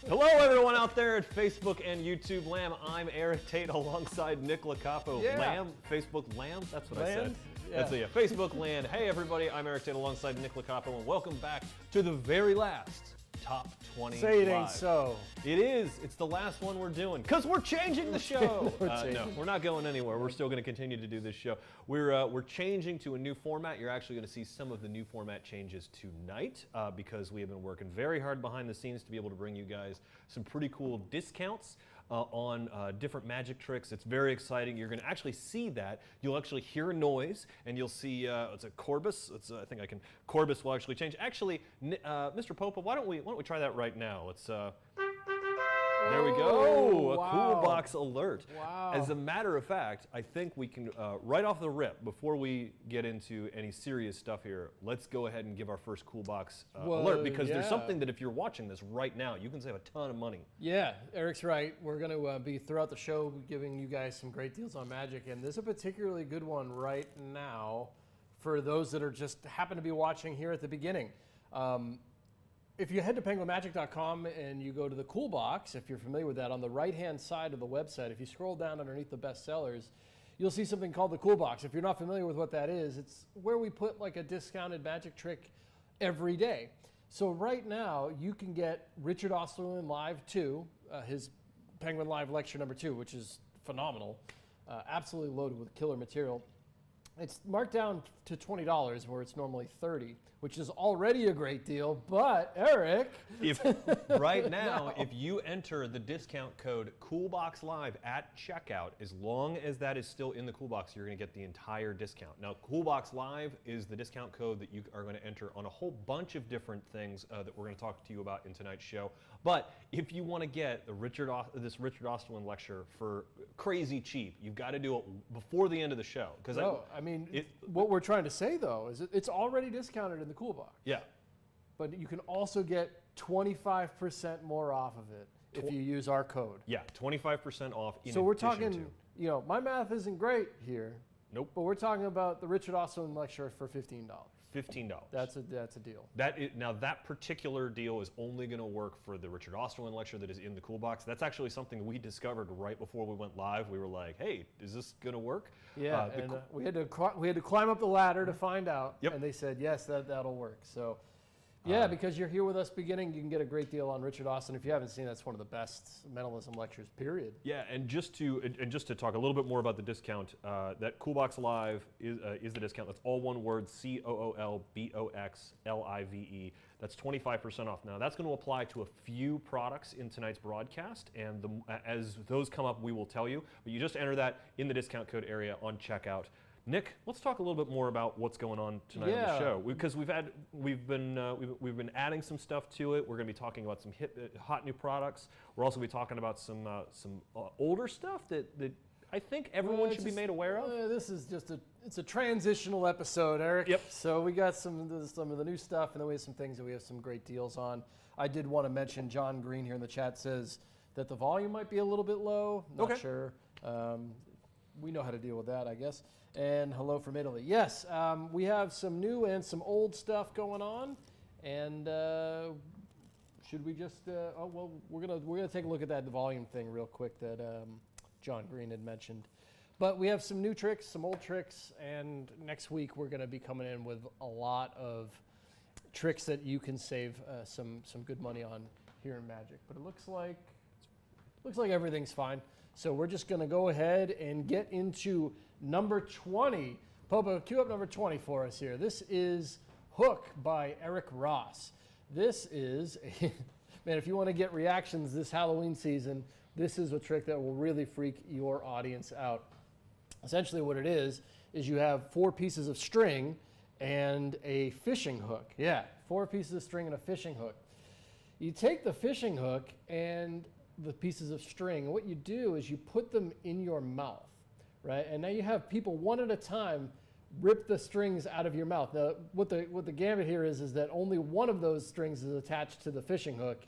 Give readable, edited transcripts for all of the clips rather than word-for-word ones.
Hello everyone out there at Facebook and YouTube Lamb. I'm Eric Tate alongside Nick Lacapo. Yeah. Lamb, Facebook Lamb, that's what Land? I said. That's it, yeah. Facebook Land. Hey everybody, I'm Eric Tate alongside Nick Lacapo and welcome back to the very last Top 20 Say it live. ain't so. It is. It's the last one we're doing because we're changing the show. No, we're not going anywhere. We're still going to continue to do this show. We're changing to a new format. You're actually going to see some of the new format changes tonight because we have been working very hard behind the scenes to be able to bring you guys some pretty cool discounts on different magic tricks. It's very exciting. You're going to actually see that. You'll actually hear a noise, and you'll see it's a Corbus. I think I can. Corbus will actually change. Actually, Mr. Popa, why don't we try that right now? Let's. There we go. Wow. A cool box alert. Wow. As a matter of fact, I think we can right off the rip, before we get into any serious stuff here, let's go ahead and give our first cool box alert, because there's something that if you're watching this right now, you can save a ton of money. Yeah, Eric's right. We're going to be throughout the show giving you guys some great deals on Magic, and this is a particularly good one right now for those that are just happen to be watching here at the beginning. If you head to penguinmagic.com and you go to the cool box, if you're familiar with that, on the right-hand side of the website, if you scroll down underneath the bestsellers, you'll see something called the cool box. If you're not familiar with what that is, it's where we put like a discounted magic trick every day. So right now, you can get Richard Osterlin Live 2, his Penguin Live Lecture number 2, which is phenomenal, absolutely loaded with killer material. It's marked down to $20 where it's normally $30, which is already a great deal. But Eric, right now, if you enter the discount code CoolBoxLive at checkout, as long as that is still in the CoolBox, you're going to get the entire discount. Now, CoolBoxLive is the discount code that you are going to enter on a whole bunch of different things that we're going to talk to you about in tonight's show. But if you want to get the this Richard Osterlin lecture for crazy cheap, you've got to do it before the end of the show. Because what we're trying to say though is it's already discounted in the cool box. Yeah. But you can also get 25% more off of it if you use our code. Yeah, 25% off. So we're talking, my math isn't great here. Nope. But we're talking about the Richard Osterlin lecture for $15. $15. That's a deal. Now that particular deal is only going to work for the Richard Osterlin lecture that is in the cool box. That's actually something we discovered right before we went live. We were like, "Hey, is this going to work?" Yeah, we had to climb up the ladder to find out, Yep. and they said yes, that'll work. So. Yeah, because you're here with us beginning, you can get a great deal on Richard Austin. If you haven't seen, that's one of the best mentalism lectures, period. Yeah, and just to talk a little bit more about the discount, that Coolbox Live is the discount. That's all one word, COOLBOXLIVE. That's 25% off. Now, that's going to apply to a few products in tonight's broadcast, and as those come up, we will tell you. But you just enter that in the discount code area on checkout. Nick, let's talk a little bit more about what's going on tonight on the show, because we've been adding some stuff to it. We're going to be talking about some hot new products. We're also going to be talking about some older stuff that I think everyone should be made aware of. This is just it's a transitional episode, Eric. Yep. So we got some of the new stuff, and then we have some things that we have some great deals on. I did want to mention John Green here in the chat says that the volume might be a little bit low. Not sure. We know how to deal with that, I guess. And hello from Italy. Yes, we have some new and some old stuff going on. And should we just? We're gonna take a look at that volume thing real quick that John Green had mentioned. But we have some new tricks, some old tricks, and next week we're gonna be coming in with a lot of tricks that you can save some good money on here in Magic. But it looks like everything's fine. So we're just going to go ahead and get into number 20. Popo, cue up number 20 for us here. This is Hook by Eric Ross. This is, man, if you want to get reactions this Halloween season, this is a trick that will really freak your audience out. Essentially what it is you have 4 pieces of string and a fishing hook. Yeah, 4 pieces of string and a fishing hook. You take the fishing hook and the pieces of string, and what you do is you put them in your mouth, right? And now you have people one at a time rip the strings out of your mouth. Now, what the gambit here is that only one of those strings is attached to the fishing hook,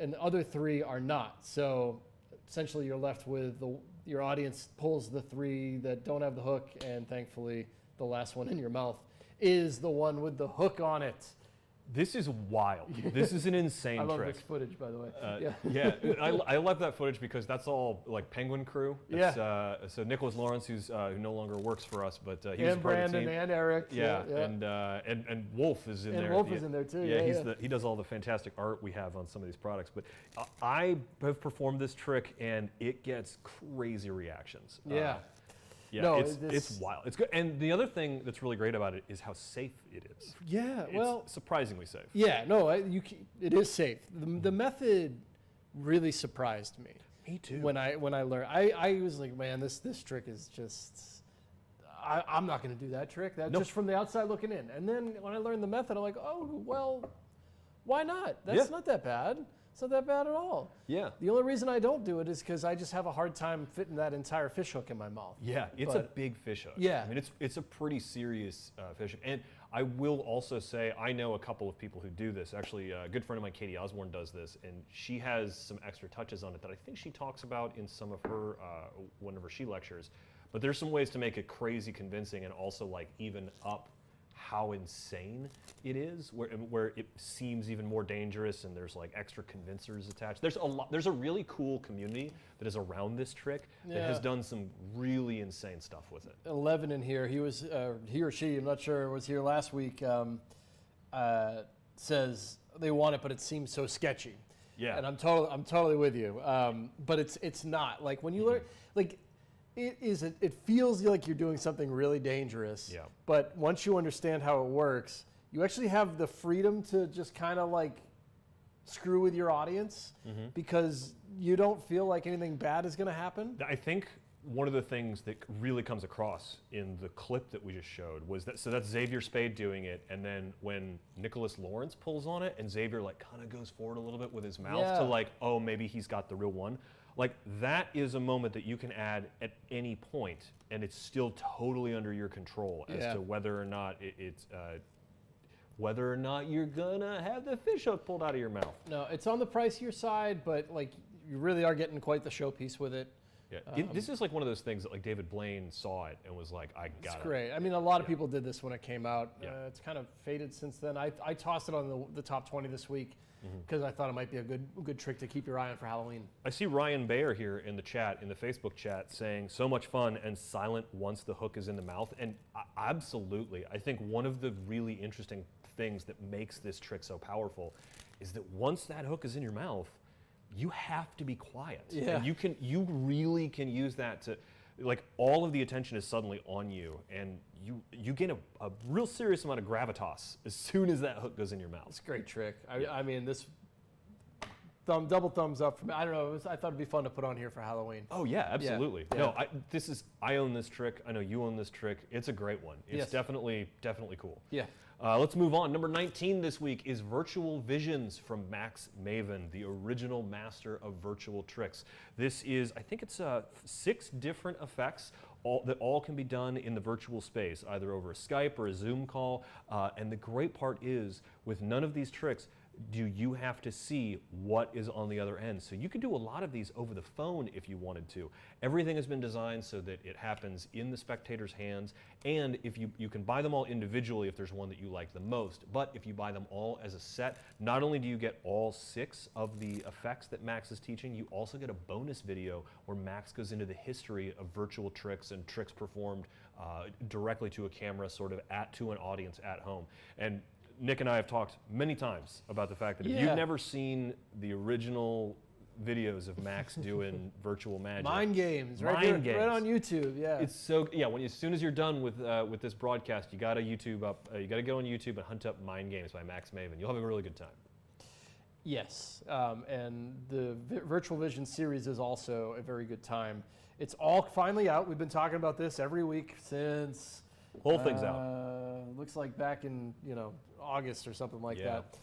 and the other 3 are not. So essentially, you're left with your audience pulls the 3 that don't have the hook, and thankfully, the last one in your mouth is the one with the hook on it. This is wild. This is an insane I love trick. this footage, by the way. I love that footage because that's all like Penguin crew. So Nicholas Lawrence, who no longer works for us, but he was part of the team. And Eric. And Wolf is in there. And Wolf is in there too. He does all the fantastic art we have on some of these products. But I have performed this trick and it gets crazy reactions. It's wild. It's good. And the other thing that's really great about it is how safe it is. Yeah, it's surprisingly safe. Yeah, no, it is safe. The method really surprised me. Me too. When I learned, I was like, man, this trick is just, I'm not going to do that trick. Just from the outside looking in. And then when I learned the method, I'm like, oh, well, why not? That's not that bad. It's not that bad at all. Yeah. The only reason I don't do it is because I just have a hard time fitting that entire fish hook in my mouth. Yeah, it's a big fish hook. Yeah. I mean, it's a pretty serious fish hook. And I will also say, I know a couple of people who do this. Actually, a good friend of mine, Katie Osborne, does this, and she has some extra touches on it that I think she talks about in some of her, whenever she lectures. But there's some ways to make it crazy convincing and also like even up how insane it is, where it seems even more dangerous, and there's like extra convincers attached. There's a really cool community that is around this trick that has done some really insane stuff with it. 11 in here, he or she, I'm not sure, was here last week, says they want it, but it seems so sketchy. Yeah. And I'm totally with you. But it's not. Like when you learn, like, it feels like you're doing something really dangerous. Yeah. But once you understand how it works, you actually have the freedom to just kind of like screw with your audience because you don't feel like anything bad is going to happen. I think one of the things that really comes across in the clip that we just showed was that, so that's Xavier Spade doing it, and then when Nicholas Lawrence pulls on it and Xavier like kind of goes forward a little bit with his mouth to like, oh, maybe he's got the real one. Like, that is a moment that you can add at any point, and it's still totally under your control as to whether or not whether or not you're gonna have the fish hook pulled out of your mouth. No, it's on the pricier side, but like you really are getting quite the showpiece with it. Yeah, this is like one of those things that like David Blaine saw it and was like, I got it. It's great. I mean, a lot of people did this when it came out. It's kind of faded since then. I tossed it on the top 20 this week because I thought it might be a good trick to keep your eye on for Halloween. I see Ryan Bayer here in the chat, in the Facebook chat, saying so much fun and silent once the hook is in the mouth. And absolutely, I think one of the really interesting things that makes this trick so powerful is that once that hook is in your mouth, you have to be quiet. Yeah. And you really can use that to, like, all of the attention is suddenly on you, and you gain a real serious amount of gravitas as soon as that hook goes in your mouth. It's a great trick. I mean, this double thumbs up for me. I don't know. I thought it'd be fun to put on here for Halloween. Oh yeah, absolutely. Yeah. No, I own this trick. I know you own this trick. It's a great one. It's definitely cool. Yeah. Let's move on. Number 19 this week is Virtual Visions from Max Maven, the original master of virtual tricks. This is, I think it's 6 different effects that all can be done in the virtual space, either over a Skype or a Zoom call. And the great part is, with none of these tricks, do you have to see what is on the other end. So you can do a lot of these over the phone if you wanted to. Everything has been designed so that it happens in the spectator's hands, and if you can buy them all individually if there's one that you like the most, but if you buy them all as a set, not only do you get all 6 of the effects that Max is teaching, you also get a bonus video where Max goes into the history of virtual tricks and tricks performed directly to a camera, sort of to an audience at home. And Nick and I have talked many times about the fact that if you've never seen the original videos of Max doing virtual magic, Mind games, right on YouTube. Yeah, it's so as soon as you're done with this broadcast, you got to YouTube up. You got to go on YouTube and hunt up Mind Games by Max Maven. You'll have a really good time. Yes, and the Virtual Vision series is also a very good time. It's all finally out. We've been talking about this every week since. Whole thing's out. Looks like back in August or something like that.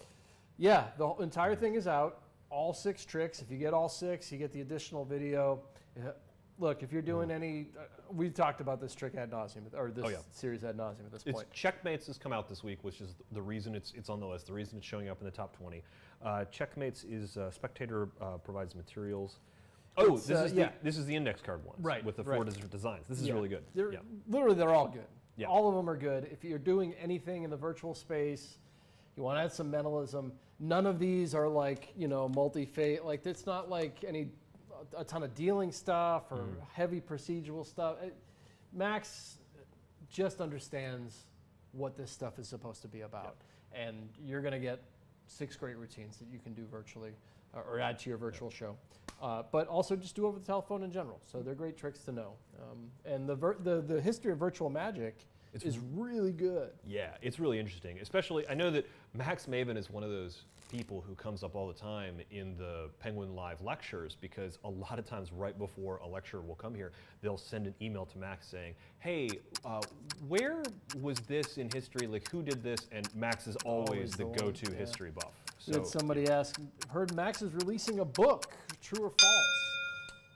Yeah, the entire thing is out. All 6 tricks. If you get all 6, you get the additional video. Look, if you're doing any, we've talked about this trick ad nauseum, or this series ad nauseum at this point. Checkmates has come out this week, which is the reason it's on the list. The reason it's showing up in the top 20. Checkmates is Spectator provides materials. Oh, this is the index card one, right? With the 4 different designs. This is really good. Literally, they're all good. Yeah. All of them are good. If you're doing anything in the virtual space, You want to add some minimalism. None of these are like, multi-fate. Like, it's not like a ton of dealing stuff or heavy procedural stuff. Max just understands what this stuff is supposed to be about. Yep. And you're going to get 6 great routines that you can do virtually or add to your virtual show. But also just do over the telephone in general. So they're great tricks to know. And the history of virtual magic is really good. Yeah, it's really interesting. Especially, I know that Max Maven is one of those people who comes up all the time in the Penguin Live lectures, because a lot of times right before a lecturer will come here, they'll send an email to Max saying, hey, where was this in history? Like, who did this? And Max is always the go-to history buff. So somebody asked, heard Max is releasing a book, true or false?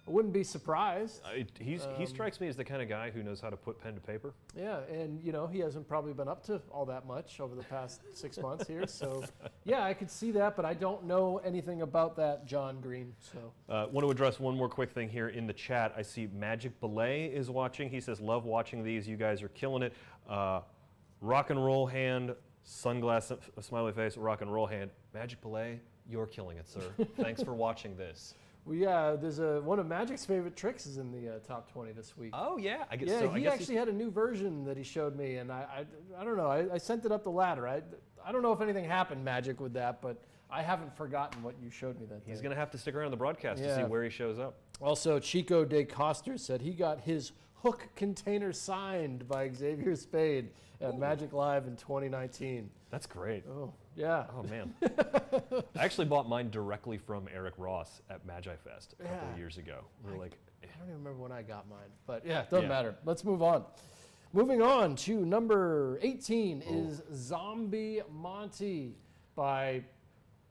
I wouldn't be surprised. He strikes me as the kind of guy who knows how to put pen to paper. Yeah, and he hasn't probably been up to all that much over the past 6 months here. So yeah, I could see that, but I don't know anything about that, John Green. So want to address one more quick thing here in the chat. I see Magic Belay is watching. He says, love watching these. You guys are killing it. Rock and roll hand, sunglass, smiley face, rock and roll hand. Magic Belay, you're killing it, sir. Thanks for watching this. Well, yeah, there's one of Magic's favorite tricks is in the top 20 this week. Oh, yeah. I guess yeah, so. He actually had a new version that he showed me, and I don't know. I sent it up the ladder. I don't know if anything happened, Magic, with that, but I haven't forgotten what you showed me that day. He's going to have to stick around the broadcast to see where he shows up. Also, Chico De Coster said he got his hook container signed by Xavier Spade at Magic Live in 2019. That's great. Oh, yeah. Oh, man. I actually bought mine directly from Eric Ross at Magi Fest a couple of years ago. We were like, I don't even remember when I got mine, but yeah, it doesn't matter. Let's move on. Moving on to number 18 is Zombie Monty by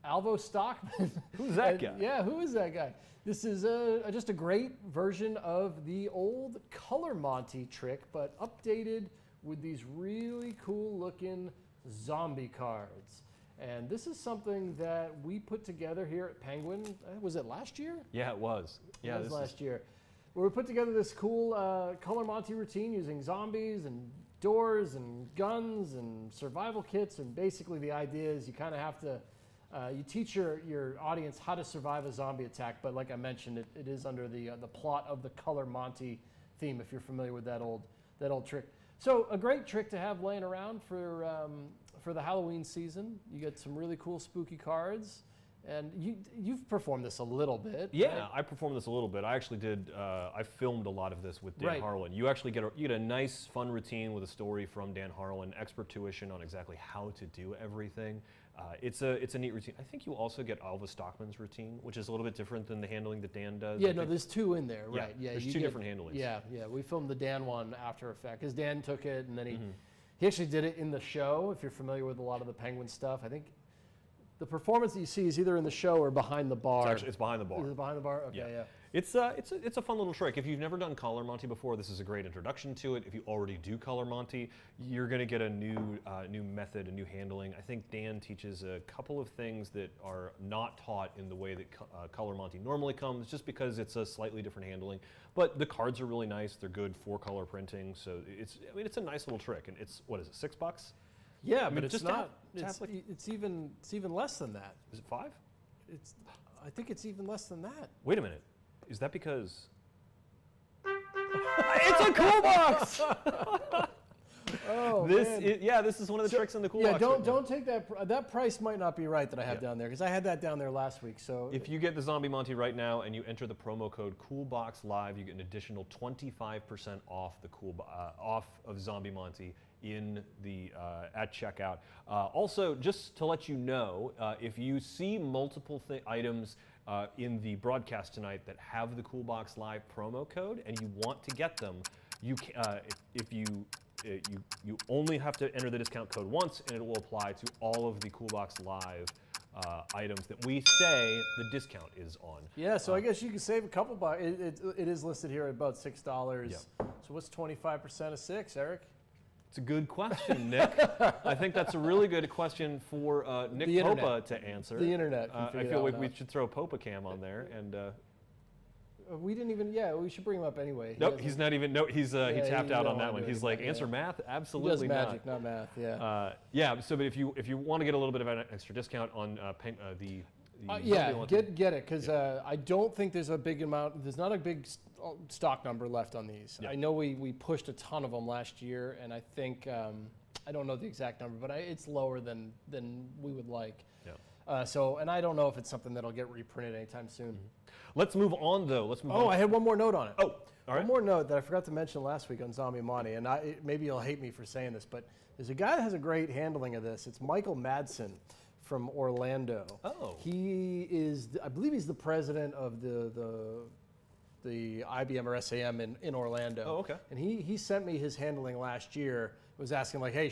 Alvo Stockman. Who's that guy? Yeah, who is that guy? This is just a great version of the old Color Monty trick, but updated with these really cool looking zombie cards. And this is something that we put together here at Penguin. Was it last year? Yeah, it was. Yeah, it was last year. Where we put together this cool Color Monty routine using zombies and doors and guns and survival kits. And basically the idea is you kind of have to, you teach your audience how to survive a zombie attack. But like I mentioned, it is under the plot of the Color Monty theme, if you're familiar with that old trick. So a great trick to have laying around for the Halloween season. You get some really cool spooky cards, and you've performed this a little bit. Yeah, right? I performed this a little bit. I actually did. I filmed a lot of this with Dan Harlan. You actually get a nice, fun routine with a story from Dan Harlan, expert tuition on exactly how to do everything. It's a neat routine. I think you also get Alva Stockman's routine, which is a little bit different than the handling that Dan does. Yeah, no, there's 2 in there, right? Yeah, there's 2 different handlings. Yeah, we filmed the Dan one after effect, because Dan took it, and then he actually did it in the show. If you're familiar with a lot of the Penguin stuff, I think the performance that you see is either in the show or behind the bar. It's behind the bar. Is it behind the bar? Okay, yeah. It's a fun little trick. If you've never done Color Monty before, this is a great introduction to it. If you already do Color Monty, you're going to get a new method, a new handling. I think Dan teaches a couple of things that are not taught in the way that Color Monty normally comes, just because it's a slightly different handling. But the cards are really nice. They're good 4-color printing, so it's a nice little trick. And it's, what is it, $6? Yeah, but it's not. It's even less than that. Is it 5? I think it's even less than that. Wait a minute. Is that because it's a cool box? Oh, this is one of the tricks in the cool box. Yeah, don't take that. That price might not be right that I have down there, because I had that down there last week. So if you get the Zombie Monty right now and you enter the promo code CoolBoxLive, you get an additional 25% off off of Zombie Monty in the at checkout. Also, just to let you know, if you see multiple items in the broadcast tonight that have the Coolbox Live promo code and you want to get them, you only have to enter the discount code once, and it will apply to all of the Coolbox Live items that we say the discount is on. Yeah, so I guess you can save a couple bucks. It is listed here at about $6. Yep. So what's 25% of 6, Eric? It's a good question, Nick. I think that's a really good question for Nick Popa to answer. The internet. I feel like we should throw Popa Cam on there and We didn't even. Yeah, we should bring him up anyway. Nope, he's not even. No, he tapped out on that one. He's like, anymore, answer math? He does Absolutely magic, not math. Yeah. Yeah. So, but if you want to get a little bit of an extra discount on the Yeah, get it, because I don't think there's a big amount. There's not a big stock number left on these. Yeah. I know we pushed a ton of them last year, and I think I don't know the exact number, but it's lower than we would like. Yeah. And I don't know if it's something that'll get reprinted anytime soon. Let's move on, though. Let's move on. Oh, I had one more note on it. Oh, all right. One more note that I forgot to mention last week on Zombie Monty, and maybe you'll hate me for saying this, but there's a guy that has a great handling of this. It's Michael Madsen from Orlando. Oh. He is, I believe he's the president of the IBM or SAM in Orlando. Oh, okay. And he sent me his handling last year. Was asking like, hey,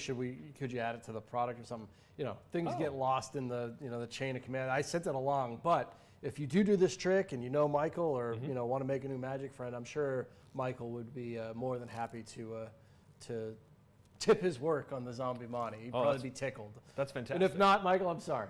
could you add it to the product or something? You know, things get lost in the the chain of command. I sent it along, but if you do this trick and you know Michael or want to make a new magic friend, I'm sure Michael would be more than happy to tip his work on the Zombie Monty. He'd probably be tickled. That's fantastic. And if not, Michael, I'm sorry.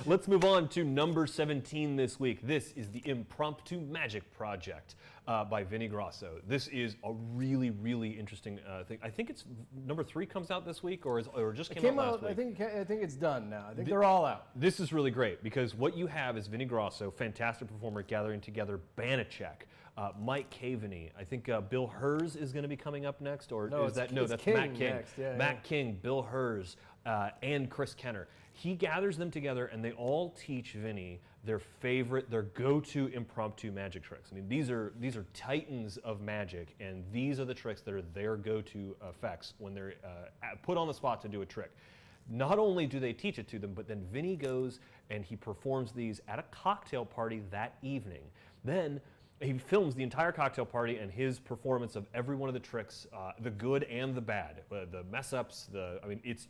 Let's move on to number 17 this week. This is the Impromptu Magic Project by Vinny Grosso. This is a really, really interesting thing. I think it's number 3 comes out this week, or just came out last week. I think it's done now. I think they're all out. This is really great because what you have is Vinny Grosso, fantastic performer, gathering together Banachek, Mike Caveney. I think Bill Hers is going to be coming up next, or that's King Matt King. Next. Yeah, Matt King, Bill Hers, and Chris Kenner. He gathers them together, and they all teach Vinny their go-to impromptu magic tricks. I mean, these are titans of magic, and these are the tricks that are their go-to effects when they're put on the spot to do a trick. Not only do they teach it to them, but then Vinny goes and he performs these at a cocktail party that evening. Then he films the entire cocktail party and his performance of every one of the tricks, the good and the bad, the mess-ups.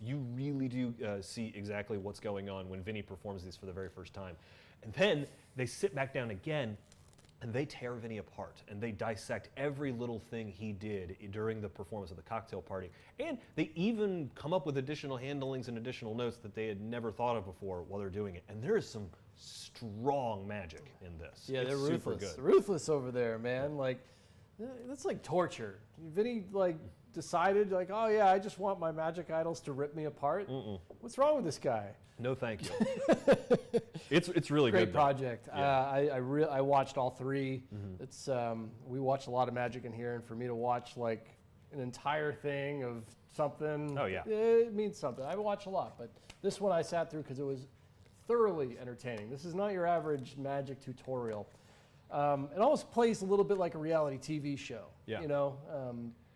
You really do see exactly what's going on when Vinny performs these for the very first time. And then they sit back down again and they tear Vinny apart and they dissect every little thing he did during the performance of the cocktail party. And they even come up with additional handlings and additional notes that they had never thought of before while they're doing it. And there is some strong magic in this. Yeah, it's they're super ruthless. good. Ruthless over there, man. Like, that's like torture. Vinny decided oh yeah, I just want my magic idols to rip me apart. What's wrong with this guy? No, thank you. It's really Great good. project. Yeah. I watched all 3. It's we watch a lot of magic in here, and for me to watch an entire thing of something, Oh, yeah. it means something. I watch a lot, but this one I sat through because it was thoroughly entertaining. This is not your average magic tutorial. It almost plays a little bit like a reality TV show. Yeah.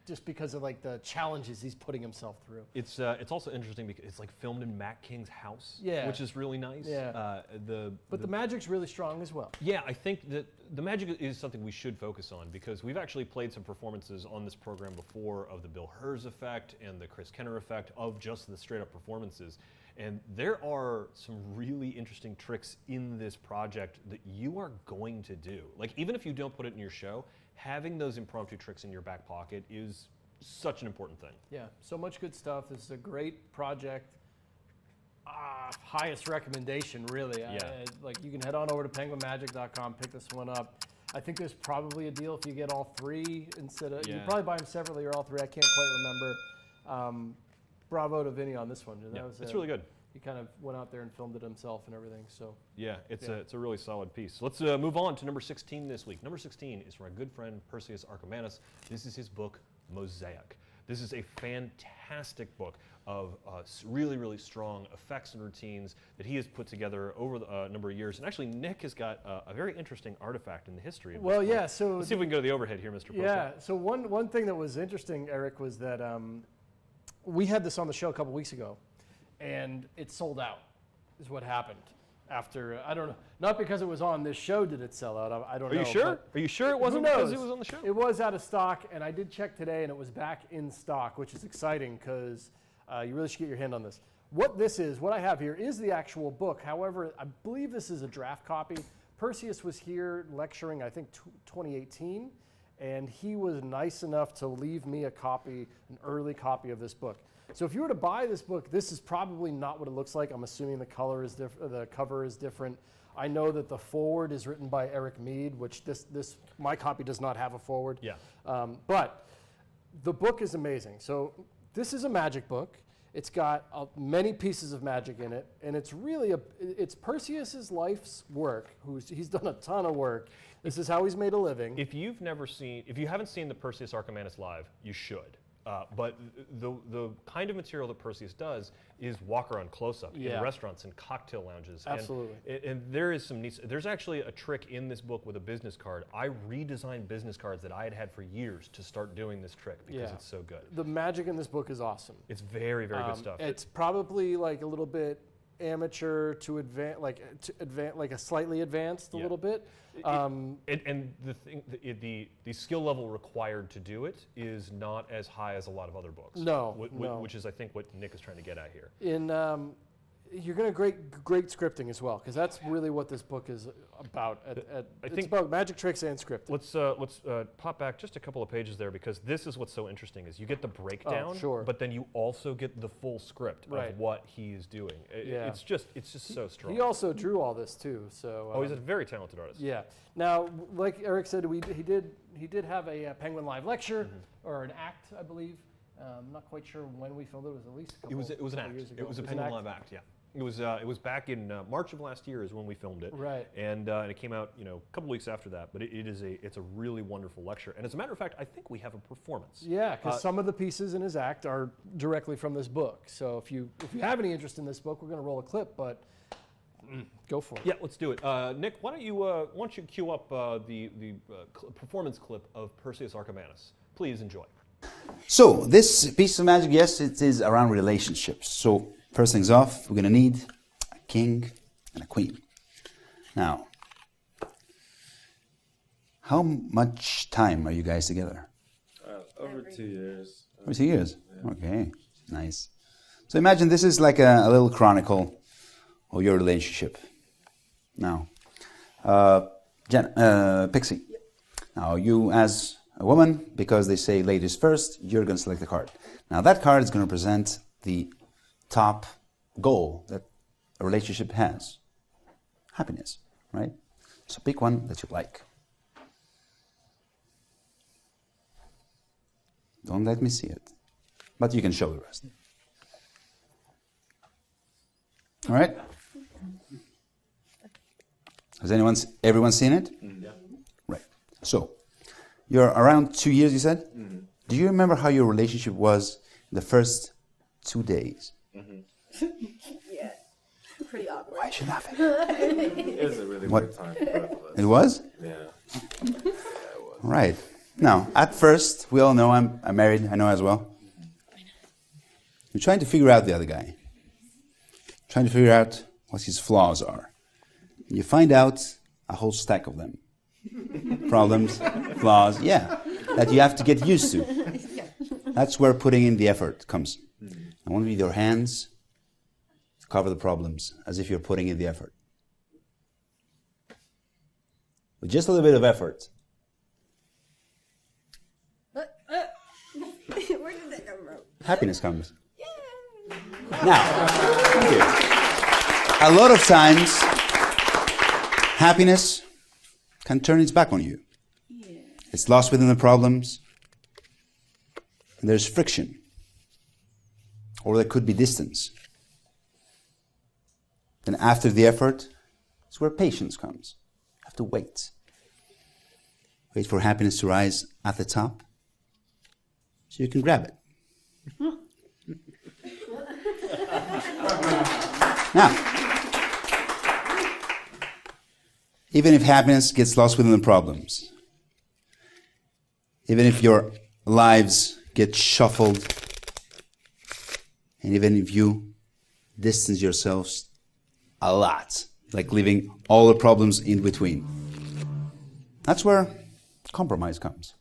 Just because of the challenges he's putting himself through. It's also interesting because it's filmed in Matt King's house, Yeah. which is really nice. Yeah. But the magic's really strong as well. Yeah, I think that the magic is something we should focus on because we've actually played some performances on this program before of the Bill Hers effect and the Chris Kenner effect of just the straight up performances. And there are some really interesting tricks in this project that you are going to do. Even if you don't put it in your show, having those impromptu tricks in your back pocket is such an important thing. Yeah, so much good stuff. This is a great project. Highest recommendation, really. Yeah. You can head on over to penguinmagic.com, pick this one up. I think there's probably a deal if you get all 3 instead of, you probably buy them separately or all 3. I can't quite remember. Bravo to Vinny on this one. Yeah, it's really good. He kind of went out there and filmed it himself and everything. So yeah, it's a really solid piece. Let's move on to number 16 this week. Number 16 is from our good friend Perseus Archimedes. This is his book Mosaic. This is a fantastic book of really, really strong effects and routines that he has put together over a number of years. And actually, Nick has got a very interesting artifact in the history of this book. yeah. So let's see if we can go to the overhead here, Mr. Poster. Yeah. So one thing that was interesting, Eric, was that we had this on the show a couple weeks ago, and it sold out. Is what happened. After, I don't know, not because it was on this show did it sell out. I don't know. Are you sure? Are you sure it wasn't because it was on the show? It was out of stock, and I did check today, and it was back in stock, which is exciting because you really should get your hand on this. What I have here is the actual book. However, I believe this is a draft copy. Perseus was here lecturing, I think, 2018, and he was nice enough to leave me a copy, an early copy of this book. So if you were to buy this book, this is probably not what it looks like. I'm assuming the color is different, the cover is different. I know that the foreword is written by Eric Mead, which my copy does not have a foreword. Yeah. But the book is amazing. So this is a magic book. It's got many pieces of magic in it, and it's really it's Perseus's life's work. He's done a ton of work. This is how he's made a living. If you haven't seen the Perseus Archimedes live, you should. But the kind of material that Perseus does is walk around close-up in restaurants and cocktail lounges. Absolutely. And there is there's actually a trick in this book with a business card. I redesigned business cards that I had had for years to start doing this trick because it's so good. The magic in this book is awesome. It's very, very good stuff. It's probably like a little bit amateur to advance, like a slightly advanced a little bit. And the thing, the skill level required to do it is not as high as a lot of other books. No, which is I think what Nick is trying to get at here. You're going to great scripting as well, because that's really what this book is about. It's about magic tricks and scripting. Let's pop back just a couple of pages there, because this is what's so interesting is you get the breakdown, but then you also get the full script of what he's doing. It's just so strong. He also drew all this too, so. He's a very talented artist. Yeah. Now, like Eric said, he did have a Penguin Live lecture or an act, I believe. I'm not quite sure when we filmed it. It was at least a couple. It was an act. Years ago. It was a Penguin Live act. Yeah. It was back in March of last year is when we filmed it. Right. And it came out a couple weeks after that. But it's a really wonderful lecture. And as a matter of fact, I think we have a performance. Yeah, because some of the pieces in his act are directly from this book. So if you have any interest in this book, we're going to roll a clip. But go for it. Yeah, let's do it. Nick, why don't you cue up the performance clip of Perseus Archimedes? Please enjoy. So this piece of magic, yes, it is around relationships. So first things off, we're going to need a king and a queen. Now, how much time are you guys together? Over 2 years. Over 2 years? Yeah. Okay, nice. So imagine this is like a little chronicle of your relationship. Now, Pixie, now you as a woman, because they say ladies first, you're going to select the card. Now that card is going to represent the top goal that a relationship has. Happiness, right? So pick one that you like. Don't let me see it. But you can show the rest. All right? Has everyone seen it? Yeah. Right. So, you're around 2 years, you said? Mm-hmm. Do you remember how your relationship was the first 2 days? Mm-hmm. Yeah. Pretty awkward. Why is she laughing? It was a really weird time for both of us. It was? Yeah. Right. Now, at first, we all know I'm married. I know as well. You're trying to figure out the other guy. Trying to figure out what his flaws are. You find out a whole stack of them. Problems, flaws, that you have to get used to. That's where putting in the effort comes. I want to use your hands to cover the problems as if you're putting in the effort. With just a little bit of effort. Where did that come from? Happiness comes. Now, thank you. A lot of times, happiness can turn its back on you. Yeah. It's lost within the problems. And there's friction. Or there could be distance. Then after the effort, it's where patience comes. You have to wait. Wait for happiness to rise at the top so you can grab it. Now, even if happiness gets lost within the problems, even if your lives get shuffled, and even if you distance yourselves a lot, like leaving all the problems in between, that's where compromise comes.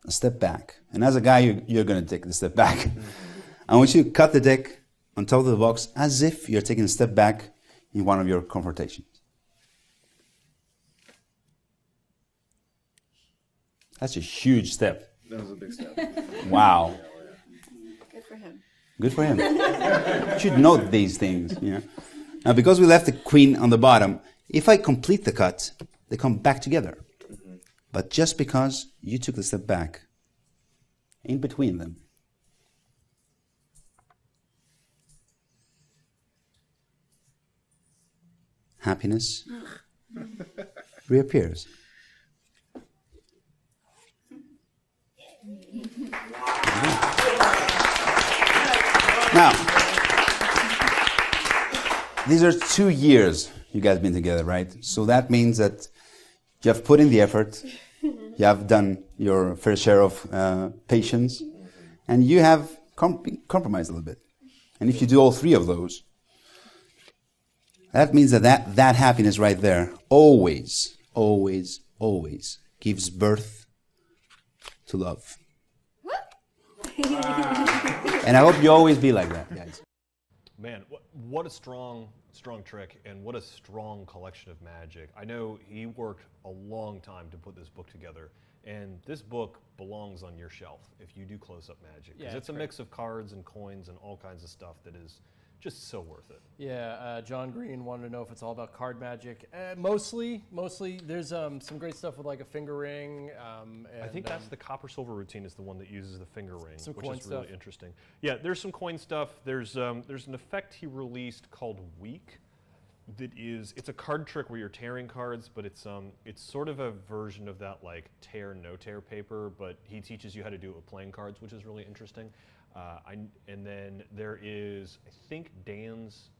A step back. And as a guy, you're going to take the step back. I want you to cut the deck on top of the box as if you're taking a step back in one of your confrontations. That's a huge step. That was a big step. Wow. Good for him. Good for him. You should note these things. Now, because we left the queen on the bottom, If I complete the cut, they come back together. But just because you took the step back, in between them, happiness reappears. Now, these are 2 years you guys been together, right? So that means that you have put in the effort, you have done your fair share of patience, and you have compromised a little bit. And if you do all 3 of those, that means that happiness right there always, always, always gives birth to love. And I hope you always be like that, guys. Man, what a strong trick, and what a strong collection of magic. I know he worked a long time to put this book together, and this book belongs on your shelf if you do close-up magic. Because it's a mix of cards and coins and all kinds of stuff that is just so worth it. Yeah, John Green wanted to know if it's all about card magic. Mostly. There's some great stuff with like a finger ring. And, I think that's the copper silver routine is the one that uses the finger ring, some which coin is really stuff. interesting. Yeah, there's some coin stuff. There's an effect he released called Weak. It's a card trick where you're tearing cards, but it's sort of a version of that like tear no tear paper, but he teaches you how to do it with playing cards, which is really interesting. And then there is, I think, Dan's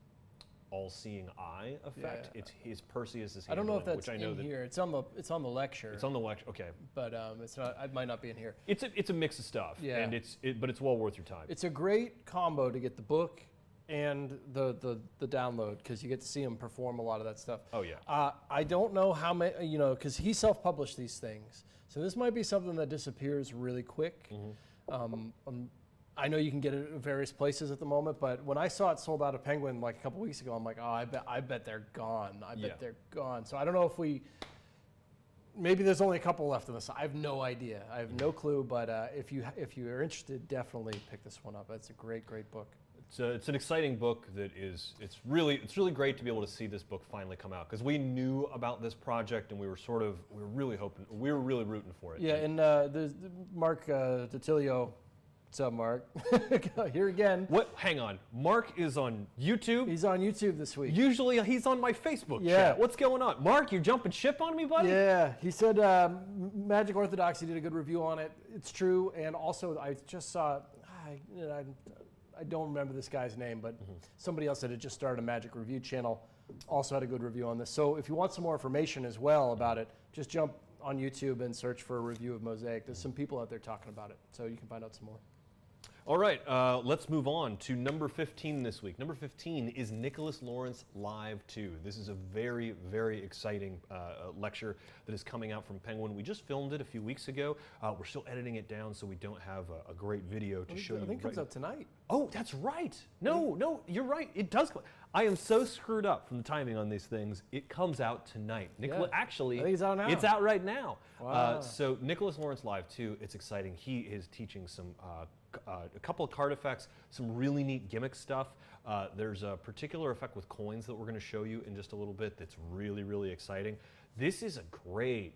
all-seeing eye effect. Yeah. It's his Perseus' I don't know if handling, that's which I know in that here. It's on the lecture. it's on the lecture. Okay, But it's not. It might not be in here. it's a mix of stuff. Yeah. And but it's well worth your time. It's a great combo to get the book and the download, because you get to see him perform a lot of that stuff. Oh, yeah. I don't know how many, because he self-published these things, so this might be something that disappears really quick. I know you can get it at various places at the moment, but when I saw it sold out of Penguin like a couple weeks ago, I'm like, oh, I bet they're gone. I bet they're gone. So I don't know if maybe there's only a couple left in this. I have no idea. I have no clue. But if you are interested, definitely pick this one up. It's a great book. It's an exciting book that it's really great to be able to see this book finally come out, because we knew about this project and we were really rooting for it. Yeah, and there's Mark DiTilio. What's up, Mark? Here again. What? Hang on. Mark is on YouTube? He's on YouTube this week. Usually he's on my Facebook Yeah. chat. What's going on? Mark, you're jumping ship on me, buddy? Yeah, he said Magic Orthodoxy did a good review on it. It's true, and also I just saw, I don't remember this guy's name, but somebody else that had just started a Magic review channel also had a good review on this. So if you want some more information as well about it, just jump on YouTube and search for a review of Mosaic. There's some people out there talking about it, so you can find out some more. All right, let's move on to number 15 this week. Number 15 is Nicholas Lawrence Live 2. This is a very, very exciting lecture that is coming out from Penguin. We just filmed it a few weeks ago. We're still editing it down, so we don't have a great video to show you. I think it comes out tonight. Oh, that's right. No, you're right. It does come. I am so screwed up from the timing on these things. It comes out tonight. Actually, I think it's out now. It's out right now. Wow. So Nicholas Lawrence Live 2, it's exciting. He is teaching some a couple of card effects, some really neat gimmick stuff. There's a particular effect with coins that we're going to show you in just a little bit that's really, really exciting. This is a great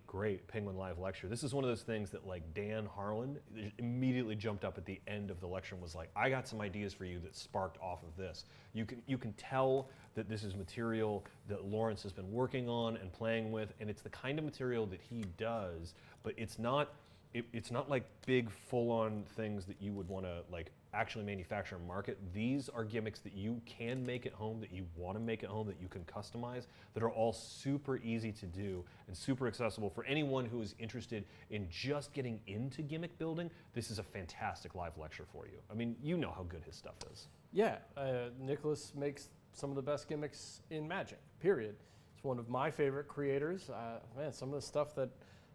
Penguin Live lecture. This is one of those things that like Dan Harlan immediately jumped up at the end of the lecture and was like, I got some ideas for you that sparked off of this. You can tell that this is material that Lawrence has been working on and playing with, and it's the kind of material that he does, but it's not like big full-on things that you would want to like actually manufacture and market. These are gimmicks that you can make at home, that you want to make at home, that you can customize, that are all super easy to do and super accessible for anyone who is interested in just getting into gimmick building. This is a fantastic live lecture for you. I mean, you know how good his stuff is. Yeah, Nicholas makes some of the best gimmicks in Magic, period. He's one of my favorite creators. Man, some of the stuff that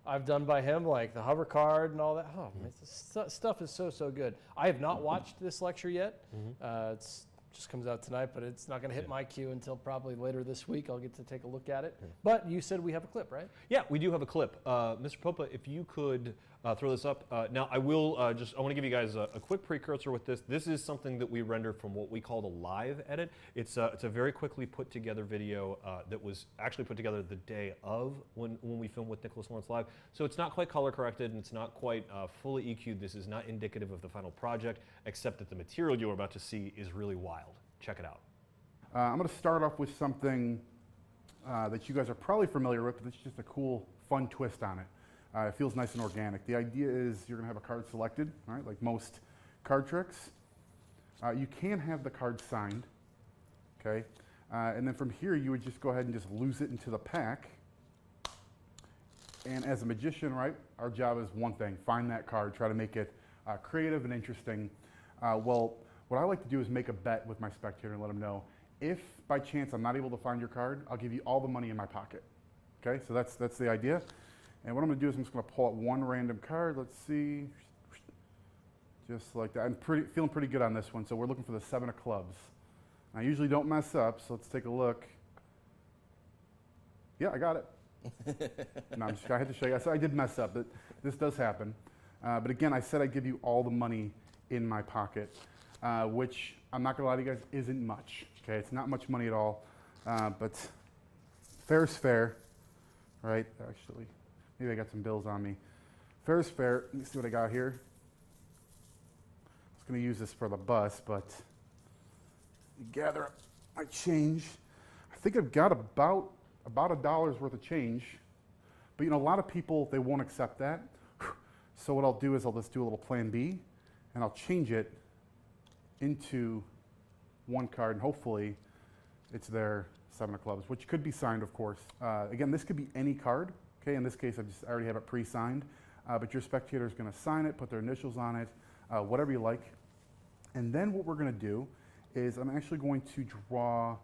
I've done by him, like the hover card and all that. Oh, man, this stuff is so good. I have not watched this lecture yet. It's just comes out tonight, but it's not going to hit my queue until probably later this week. I'll get to take a look at it. But you said we have a clip, right? Yeah, we do have a clip. Mr. Popa, if you could throw this up. Now I will I want to give you guys a quick precursor with this. This is something that we render from what we call the live edit. It's a very quickly put together video that was actually put together the day of when we filmed with Nicholas Lawrence Live. So it's not quite color corrected and it's not quite fully EQ'd. This is not indicative of the final project, except that the material you're about to see is really wild. Check it out. I'm going to start off with something that you guys are probably familiar with, but it's just a cool, fun twist on it. It feels nice and organic. The idea is you're going to have a card selected, right, like most card tricks. You can have the card signed, okay? And then from here, you would just go ahead and just lose it into the pack. And as a magician, right, our job is one thing, find that card, try to make it creative and interesting. Well, what I like to do is make a bet with my spectator and let them know, if by chance I'm not able to find your card, I'll give you all the money in my pocket. Okay, so that's the idea. And what I'm going to do is I'm just going to pull out one random card. Let's see, just like that. I'm feeling pretty good on this one. So we're looking for the 7 of clubs. I usually don't mess up, so let's take a look. Yeah, I got it. No, I had to show you. So I did mess up, but this does happen. But again, I said I'd give you all the money in my pocket, which I'm not going to lie to you guys, isn't much. Okay, it's not much money at all, but fair is fair, right? Actually, maybe I got some bills on me. Fair is fair. Let me see what I got here. I was going to use this for the bus, but gather up my change. I think I've got about $1 worth of change, but you know, a lot of people, they won't accept that. So what I'll do is I'll just do a little plan B, and I'll change it into one card, and hopefully it's their 7 of clubs, which could be signed, of course. Again, this could be any card. Okay, in this case, I already have it pre-signed, but your spectator is going to sign it, put their initials on it, whatever you like. And then what we're going to do is I'm actually going to draw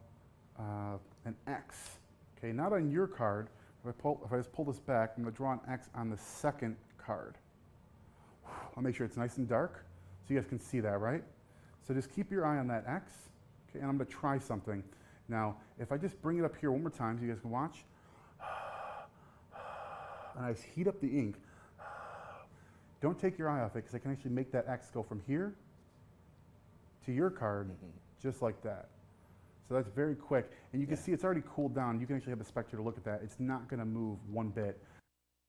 an X. Okay, not on your card. If I just pull this back, I'm going to draw an X on the second card. I'll make sure it's nice and dark so you guys can see that, right? So just keep your eye on that X, okay, and I'm going to try something. Now, if I just bring it up here one more time so you guys can watch, and I heat up the ink, don't take your eye off it because I can actually make that X go from here to your card, just like that. So that's very quick. And you can see it's already cooled down. You can actually have the spectator look at that. It's not going to move one bit.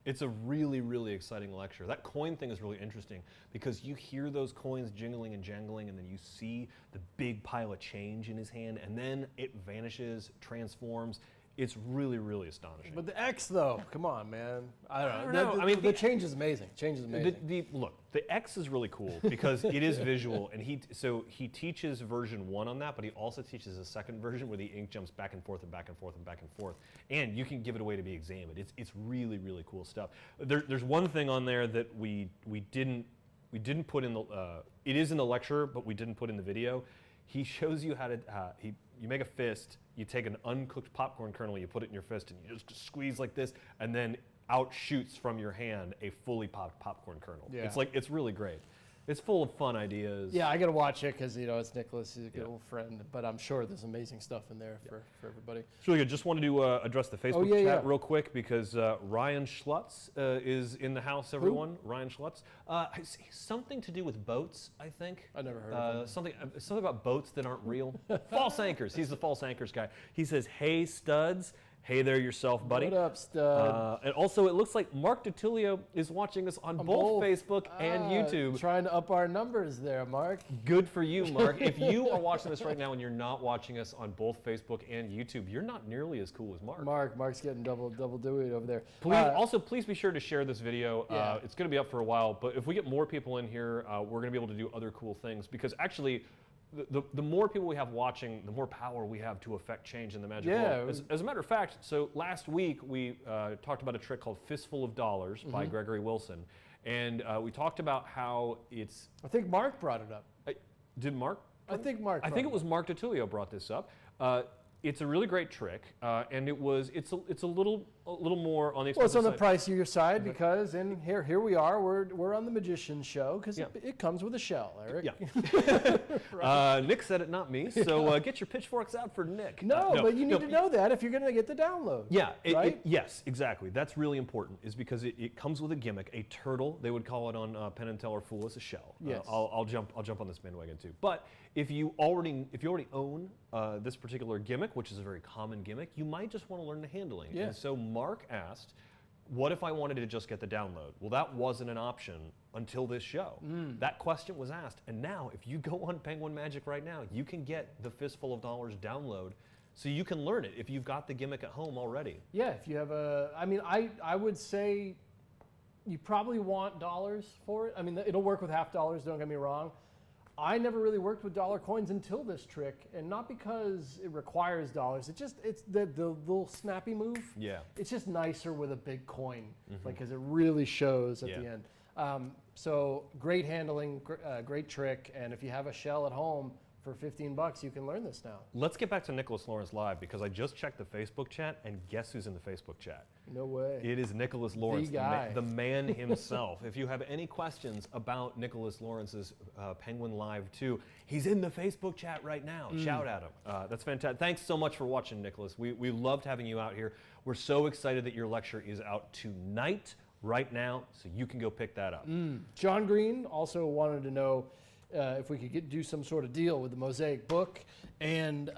It's a really, really exciting lecture. That coin thing is really interesting because you hear those coins jingling and jangling, and then you see the big pile of change in his hand, and then it vanishes, transforms. It's really, really astonishing. But the X, though, come on, man. I don't know. I mean, the change is amazing. Change is amazing. Look, the X is really cool because it is visual, and he teaches version 1 on that, but he also teaches a second version where the ink jumps back and forth and back and forth and back and forth, and you can give it away to be examined. It's really, really cool stuff. There's one thing on there that we didn't put in the. It is in the lecture, but we didn't put in the video. He shows you how to. You make a fist. You take an uncooked popcorn kernel, you put it in your fist, and you just squeeze like this, and then out shoots from your hand a fully popped popcorn kernel. Yeah. It's really great. It's full of fun ideas. Yeah, I got to watch it because, you know, it's Nicholas. He's a good old friend. But I'm sure there's amazing stuff in there for everybody. It's really good. Just wanted to address the Facebook chat real quick because Ryan Schlutz is in the house, everyone. Who? Ryan Schlutz. Something to do with boats, I think. I never heard of him. Something about boats that aren't real. False anchors. He's the false anchors guy. He says, "Hey, studs. Hey there yourself, buddy." What up, stud? And also, it looks like Mark DiTullio is watching us on both Facebook and YouTube. Trying to up our numbers there, Mark. Good for you, Mark. If you are watching this right now and you're not watching us on both Facebook and YouTube, you're not nearly as cool as Mark. Mark's getting double dewey over there. Please be sure to share this video. It's going to be up for a while, but if we get more people in here, we're going to be able to do other cool things because actually, the more people we have watching, the more power we have to affect change in the magic world. As a matter of fact, so last week we talked about a trick called Fistful of Dollars by Gregory Wilson. And we talked about how it's... I think Mark brought it up. Did Mark? I think Mark I think it was Mark DiTullio brought this up. It's a really great trick, and it's a little a little more on the Well, it's expensive on the side. pricier side because, and here we are. We're on the Magician Show because Yeah. it comes with a shell, Eric. Yeah. Nick said it, not me. So get your pitchforks out for Nick. No, but you need to know that if you're going to get the download. Yeah, right? Yes, exactly. That's really important, is because it comes with a gimmick, a turtle. They would call it on Penn and Teller Fool as a shell. Yes. I'll jump on this bandwagon too. But if you already own this particular gimmick, which is a very common gimmick, you might just want to learn the handling. Yeah. And so Mark asked, what if I wanted to just get the download? Well, that wasn't an option until this show. That question was asked, and now if you go on Penguin Magic right now, you can get the Fistful of Dollars download, so you can learn it if you've got the gimmick at home already. Yeah, if you have I would say you probably want dollars for it. I mean, it'll work with half dollars, don't get me wrong. I never really worked with dollar coins until this trick, and not because it requires dollars. It's the little snappy move. Yeah. It's just nicer with a big coin, like because it really shows at the end. So great handling, great trick, and if you have a shell at home for $15, you can learn this now. Let's get back to Nicholas Lawrence Live, because I just checked the Facebook chat, and guess who's in the Facebook chat? No way. It is Nicholas Lawrence, guy. the man himself. If you have any questions about Nicholas Lawrence's Penguin Live 2, he's in the Facebook chat right now. Shout at him. That's fantastic. Thanks so much for watching, Nicholas. We loved having you out here. We're so excited that your lecture is out tonight, right now, so you can go pick that up. John Green also wanted to know if we could do some sort of deal with the Mosaic book and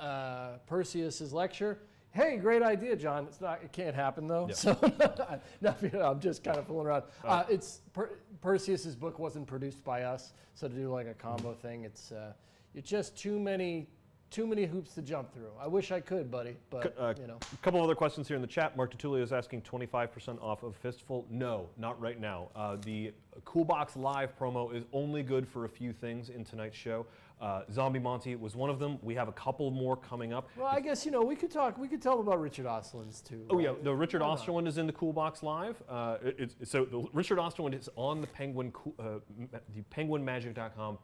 Perseus's lecture. Hey, great idea, John. It can't happen though. Yep. So I'm just kind of fooling around. Perseus's book wasn't produced by us, so to do like a combo thing, it's just too many hoops to jump through. I wish I could, buddy, but you know. A couple other questions here in the chat. Mark Tutulio is asking 25% off of Fistful. No, not right now. The Cool Box Live promo is only good for a few things in tonight's show. Zombie Monty was one of them. We have a couple more coming up. Well, I guess we could tell them about Richard Ostland's too. Oh right? yeah, the Richard Osterlund is in the Cool Box Live. So the Richard Osterlund is on the the PenguinMagic.com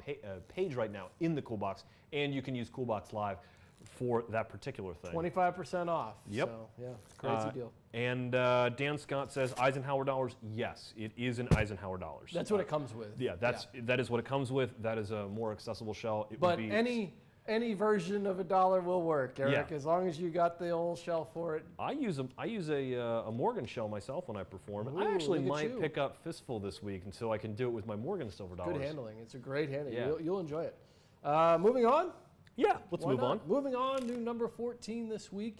page right now in the Cool Box, and you can use Cool Box Live for that particular thing. 25% off. Yep. So yeah, crazy deal. And Dan Scott says Eisenhower dollars. Yes, it is in Eisenhower dollars. That's what it comes with. Yeah, that is what it comes with. That is a more accessible shell. It But would be, any version of $1 will work, Eric, Yeah. as long as you got the old shell for it. I use a Morgan shell myself when I perform. Ooh, I actually look at might you. pick up Fistful this week, and so I can do it with my Morgan silver dollars. Good handling. It's a great handling. Yeah. You'll enjoy it. Moving on. Yeah, let's Why move not? on. Moving on, new number 14 this week.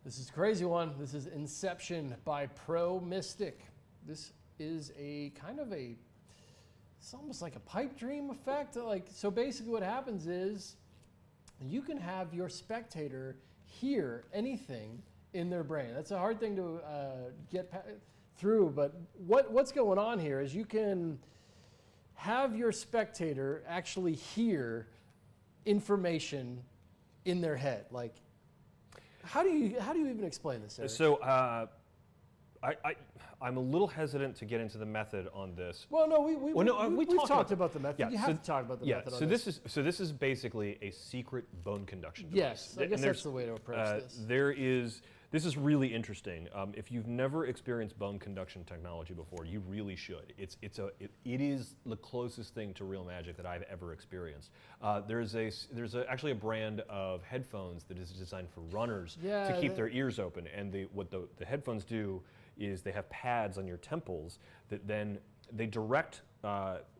This is a crazy one. This is Inception by Pro Mystic. This is a kind of it's almost like a pipe dream effect. So basically what happens is you can have your spectator hear anything in their brain. That's a hard thing to get through, but what's going on here is you can have your spectator actually hear information in their head. Like, how do you even explain this, Eric? So I'm a little hesitant to get into the method on this. Well, no, we've talked about the method. Yeah, you have to talk about the method. So this is basically a secret bone conduction device. Yes, I And guess there's, that's the way to approach this. This is really interesting. If you've never experienced bone conduction technology before, you really should. It is the closest thing to real magic that I've ever experienced. There's actually a brand of headphones that is designed for runners to keep their ears open, and what the headphones do is they have pads on your temples that then they direct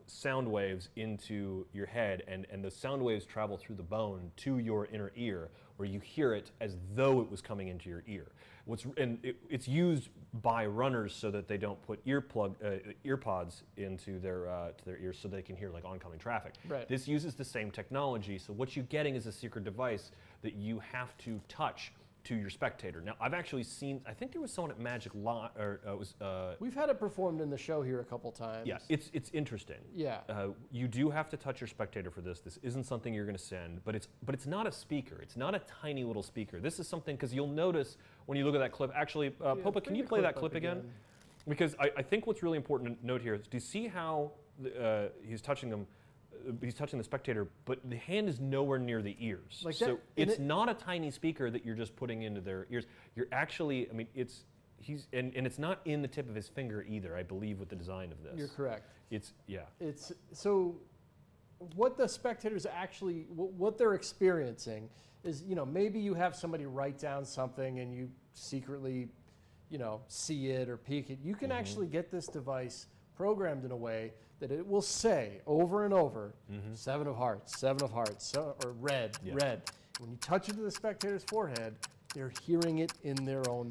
sound waves into your head, and the sound waves travel through the bone to your inner ear, where you hear it as though it was coming into your ear. It's used by runners so that they don't put earpods into their ears so they can hear like oncoming traffic. Right. This uses the same technology, so what you're getting is a secret device that you have to touch to your spectator. Now, I've actually seen, I think there was someone at Magic Live, We've had it performed in the show here a couple times. yeah, it's interesting. Yeah. You do have to touch your spectator for this. This isn't something you're going to send, but it's not a speaker. It's not a tiny little speaker. This is something, because you'll notice when you look at that clip. Actually, Popa, can bring you the play that clip clip up again? again. Because I think what's really important to note here is, do you see how he's touching them? He's touching the spectator, but the hand is nowhere near the ears. Like so that- it's not a tiny speaker that you're just putting into their ears. You're actually, and it's not in the tip of his finger either, I believe, with the design of this. You're correct. It's, yeah. It's so what the spectators actually, what they're experiencing is, maybe you have somebody write down something and you secretly, see it or peek it. You can actually get this device programmed in a way that it will say over and over, 7 of hearts, or red, red. When you touch it to the spectator's forehead, they're hearing it in their own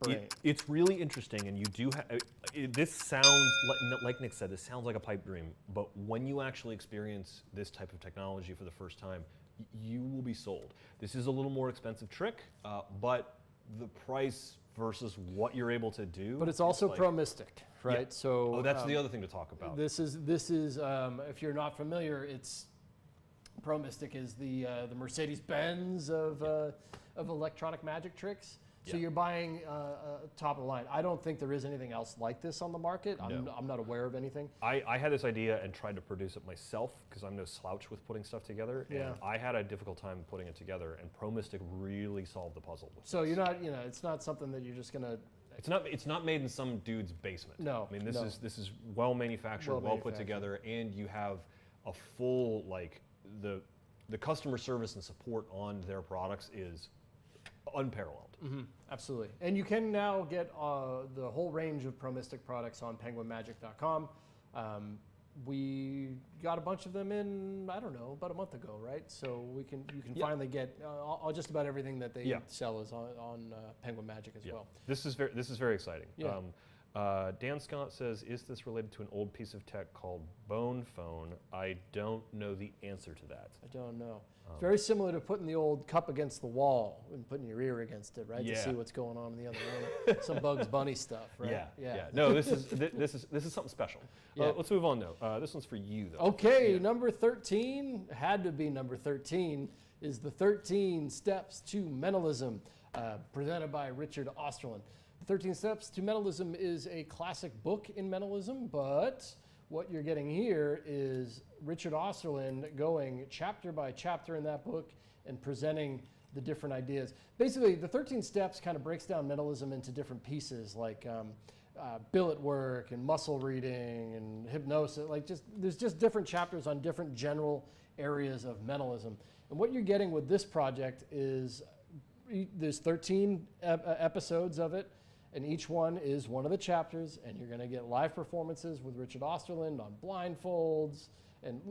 brain. It's really interesting, and you do this sounds, like Nick said, this sounds like a pipe dream, but when you actually experience this type of technology for the first time, you will be sold. This is a little more expensive trick, but the price versus what you're able to do. But it's also like, pro-mystic, right? Yeah. So that's the other thing to talk about. This is if you're not familiar, it's pro-mystic is the Mercedes-Benz of electronic magic tricks. So you're buying top of the line. I don't think there is anything else like this on the market. I'm not aware of anything. I had this idea and tried to produce it myself because I'm no slouch with putting stuff together. And I had a difficult time putting it together, and Pro-Mystic really solved the puzzle. So you're not, it's not something that you're just gonna. It's not made in some dude's basement. No. I mean, this is well manufactured, well put together, and you have a full the customer service and support on their products is unparalleled. Absolutely. And you can now get the whole range of Pro-Mystic products on penguinmagic.com. We got a bunch of them in, I don't know, about a month ago, right? So you can finally get just about everything that they sell is on Penguin Magic as well. This is very exciting. Yeah. Dan Scott says, is this related to an old piece of tech called Bone Phone? I don't know the answer to that. I don't know. It's very similar to putting the old cup against the wall and putting your ear against it, right? To see what's going on in the other room. Some Bugs Bunny stuff, right? Yeah. No, this is something special. Let's move on though. This one's for you though. Okay, number 13 had to be number 13 is the 13 Steps to Mentalism, presented by Richard Osterlin. 13 Steps to Mentalism is a classic book in mentalism, but what you're getting here is Richard Osterlin going chapter by chapter in that book and presenting the different ideas. Basically, the 13 Steps kind of breaks down mentalism into different pieces, like billet work and muscle reading and hypnosis. There's just different chapters on different general areas of mentalism. And what you're getting with this project is there's 13 episodes of it, and each one is one of the chapters, and you're going to get live performances with Richard Osterlin on blindfolds. And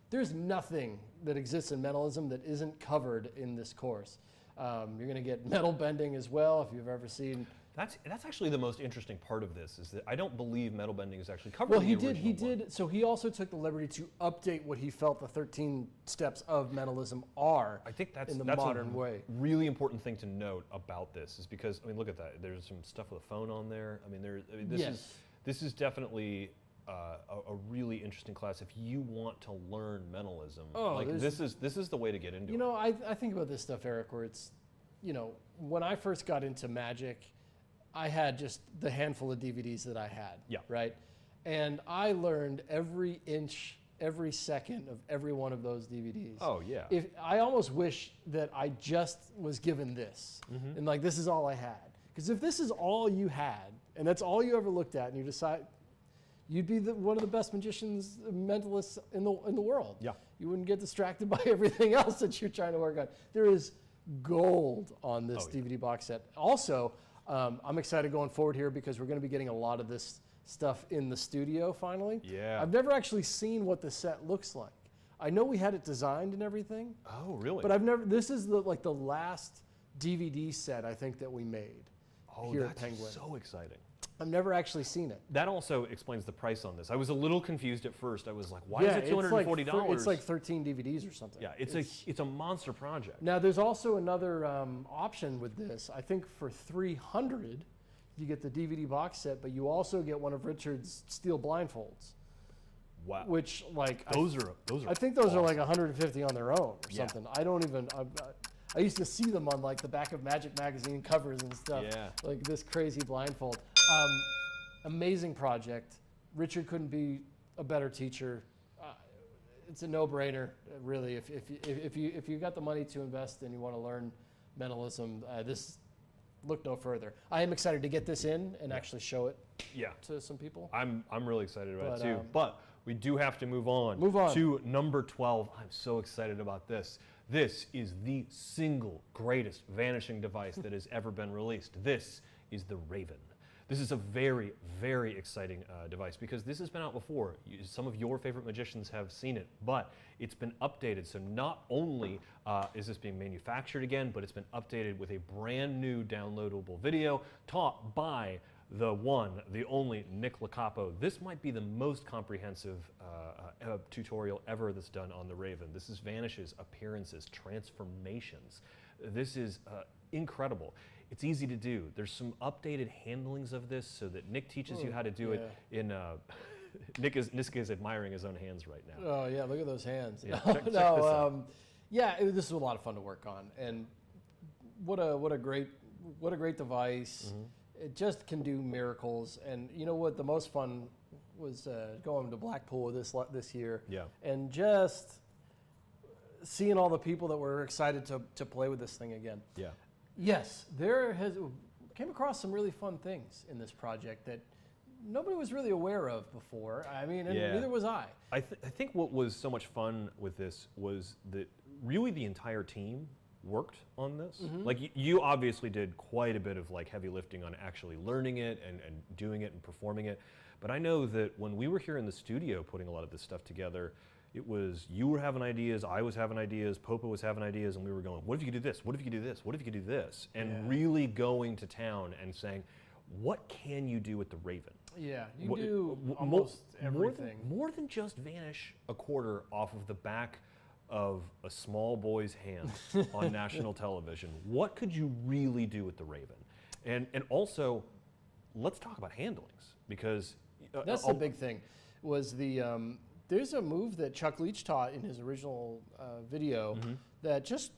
there's nothing that exists in mentalism that isn't covered in this course. You're going to get metal bending as well, if you've ever seen. That's actually the most interesting part of this, is that I don't believe metal bending is actually covered. Well, in the he original one. did. So he also took the liberty to update what he felt the 13 steps of mentalism are. I think that's in the that's modern a way. really important thing to note about this, is because look at that. There's some stuff with a phone on there. This is definitely a really interesting class if you want to learn mentalism. This is the way to get into it. I think about this stuff, Eric, where it's, when I first got into magic, I had just the handful of DVDs that I had. Yeah. Right. And I learned every inch, every second of every one of those DVDs. Oh yeah. If I almost wish that I just was given this, and this is all I had. Because if this is all you had, and that's all you ever looked at, and you decide, you'd be one of the best magicians, mentalists in the world. Yeah. You wouldn't get distracted by everything else that you're trying to work on. There is gold on this DVD box set. Also, I'm excited going forward here because we're going to be getting a lot of this stuff in the studio finally. Yeah. I've never actually seen what the set looks like. I know we had it designed and everything. Oh, really? But this is the last DVD set I think that we made here at Penguin. That's so exciting. I've never actually seen it. That also explains the price on this. I was a little confused at first. I was like, why is it $240? It's like 13 DVDs or something. Yeah, it's a monster project. Now there's also another option with this. I think for $300, you get the DVD box set, but you also get one of Richard's steel blindfolds. Wow. Which those are I think those are like 150 on their own or something. I don't even. I used to see them on the back of Magic magazine covers and stuff. Yeah. Like this crazy blindfold. Amazing project. Richard couldn't be a better teacher. It's a no-brainer, really. If you got the money to invest and you want to learn mentalism, this look no further. I am excited to get this in and actually show it Yeah. to some people. I'm really excited about But, it too. But we do have to move on. Move on. To number 12. I'm so excited about this. This is the single greatest vanishing device that has ever been released. This is the Raven. This is a very, very exciting device because this has been out before. Some of your favorite magicians have seen it, but it's been updated. So not only is this being manufactured again, but it's been updated with a brand new downloadable video taught by the one, the only Nick Lacapo. This might be the most comprehensive tutorial ever that's done on the Raven. This is vanishes, appearances, transformations. This is incredible. It's easy to do. There's some updated handlings of this so that Nick teaches you how to do it in, Nick is admiring his own hands right now. Oh yeah, look at those hands. Yeah, check this out. Yeah, this is a lot of fun to work on, and what a great device. It just can do miracles, and you know what? The most fun was going to Blackpool this year, and just seeing all the people that were excited to play with this thing again. Yeah. Yes, came across some really fun things in this project that nobody was really aware of before. I mean, and neither was I. I think what was so much fun with this was that really the entire team worked on this. Like you obviously did quite a bit of like heavy lifting on actually learning it and doing it and performing it. But I know that when we were here in the studio putting a lot of this stuff together, it was you were having ideas, I was having ideas, Popa was having ideas, and we were going, what if you could do this? What if you could do this? What if you could do this? And really going to town and saying, what can you do with the Raven? Yeah, you can do almost everything. More than just vanish a quarter off of the back of a small boy's hand on national television. What could you really do with the Raven? And also, let's talk about handlings because that's the big thing. Was there's a move that Chuck Leach taught in his original video that just,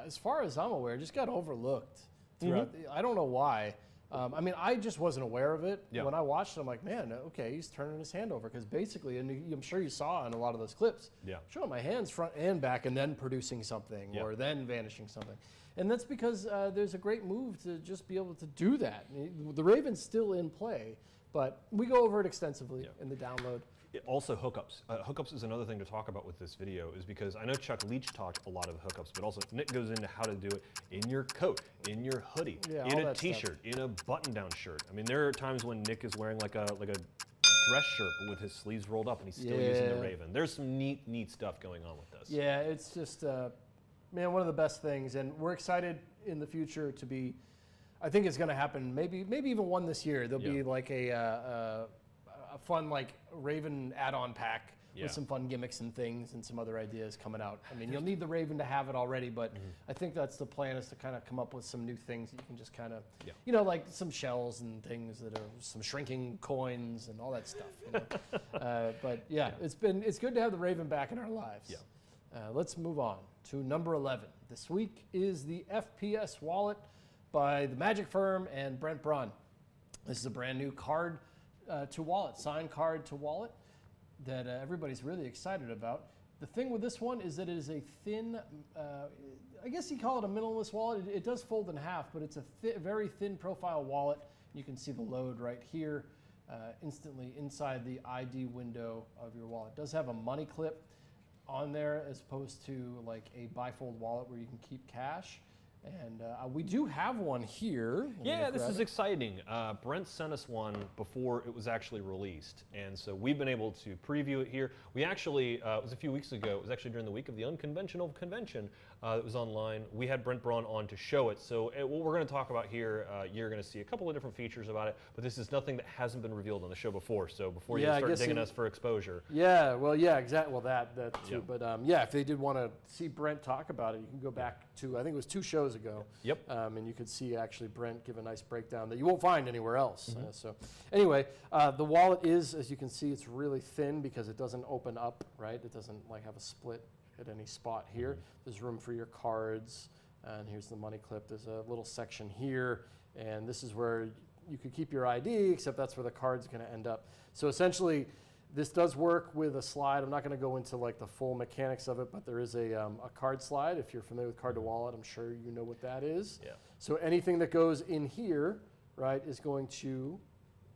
as far as I'm aware, just got overlooked throughout. I don't know why. I mean, I just wasn't aware of it. When I watched it, I'm like, man, okay, he's turning his hand over. Because basically, and I'm sure you saw in a lot of those clips, showing my hands front and back and then producing something or then vanishing something. And that's because there's a great move to just be able to do that. The Raven's still in play, but we go over it extensively in the download. Also hookups. Hookups is another thing to talk about with this video is because I know Chuck Leach talked a lot of hookups, but also Nick goes into how to do it in your coat, in your hoodie, in a t-shirt, in a button-down shirt. I mean, there are times when Nick is wearing like a dress shirt but with his sleeves rolled up and he's still using the Raven. There's some neat stuff going on with this. Yeah, it's just, man, one of the best things, and we're excited in the future to be, I think it's going to happen, maybe even one this year. There'll be like a fun like Raven add-on pack with some fun gimmicks and things and some other ideas coming out. I mean, you'll need the Raven to have it already, but I think that's the plan, is to kind of come up with some new things that you can just kind of, you know, like some shells and things that are some shrinking coins and all that stuff. You know? But it's good to have the Raven back in our lives. Let's move on to number 11. This week is the FPS wallet by the Magic Firm and Brent Braun. This is a brand new card to wallet, signed card to wallet that everybody's really excited about. The thing with this one is that it is a thin, I guess you call it a minimalist wallet. It does fold in half, but it's a very thin profile wallet. You can see the load right here, instantly inside the ID window of your wallet. It does have a money clip on there as opposed to like a bifold wallet where you can keep cash. And we do have one here. Yeah, this is exciting. Brent sent us one before it was actually released. And so we've been able to preview it here. We actually, it was a few weeks ago, it was actually during the week of the Unconventional Convention that was online. We had Brent Braun on to show it. So what we're going to talk about here, you're going to see a couple of different features about it, but this is nothing that hasn't been revealed on the show before. So before you start digging us for exposure. Yeah, well, yeah, exactly. Well, that too. But yeah, if they did want to see Brent talk about it, you can go back to, I think it was 2 shows ago. And you could see actually Brent give a nice breakdown that you won't find anywhere else. So anyway, the wallet is, as you can see, it's really thin because it doesn't open up, right? It doesn't like have a split at any spot here. There's room for your cards, and here's the money clip. There's a little section here, and this is where you could keep your ID, except that's where the card's going to end up. So essentially, This does work with a slide. I'm not going to go into like the full mechanics of it, but there is a card slide. If you're familiar with card to wallet, I'm sure you know what that is. Yeah. So anything that goes in here, right, is going to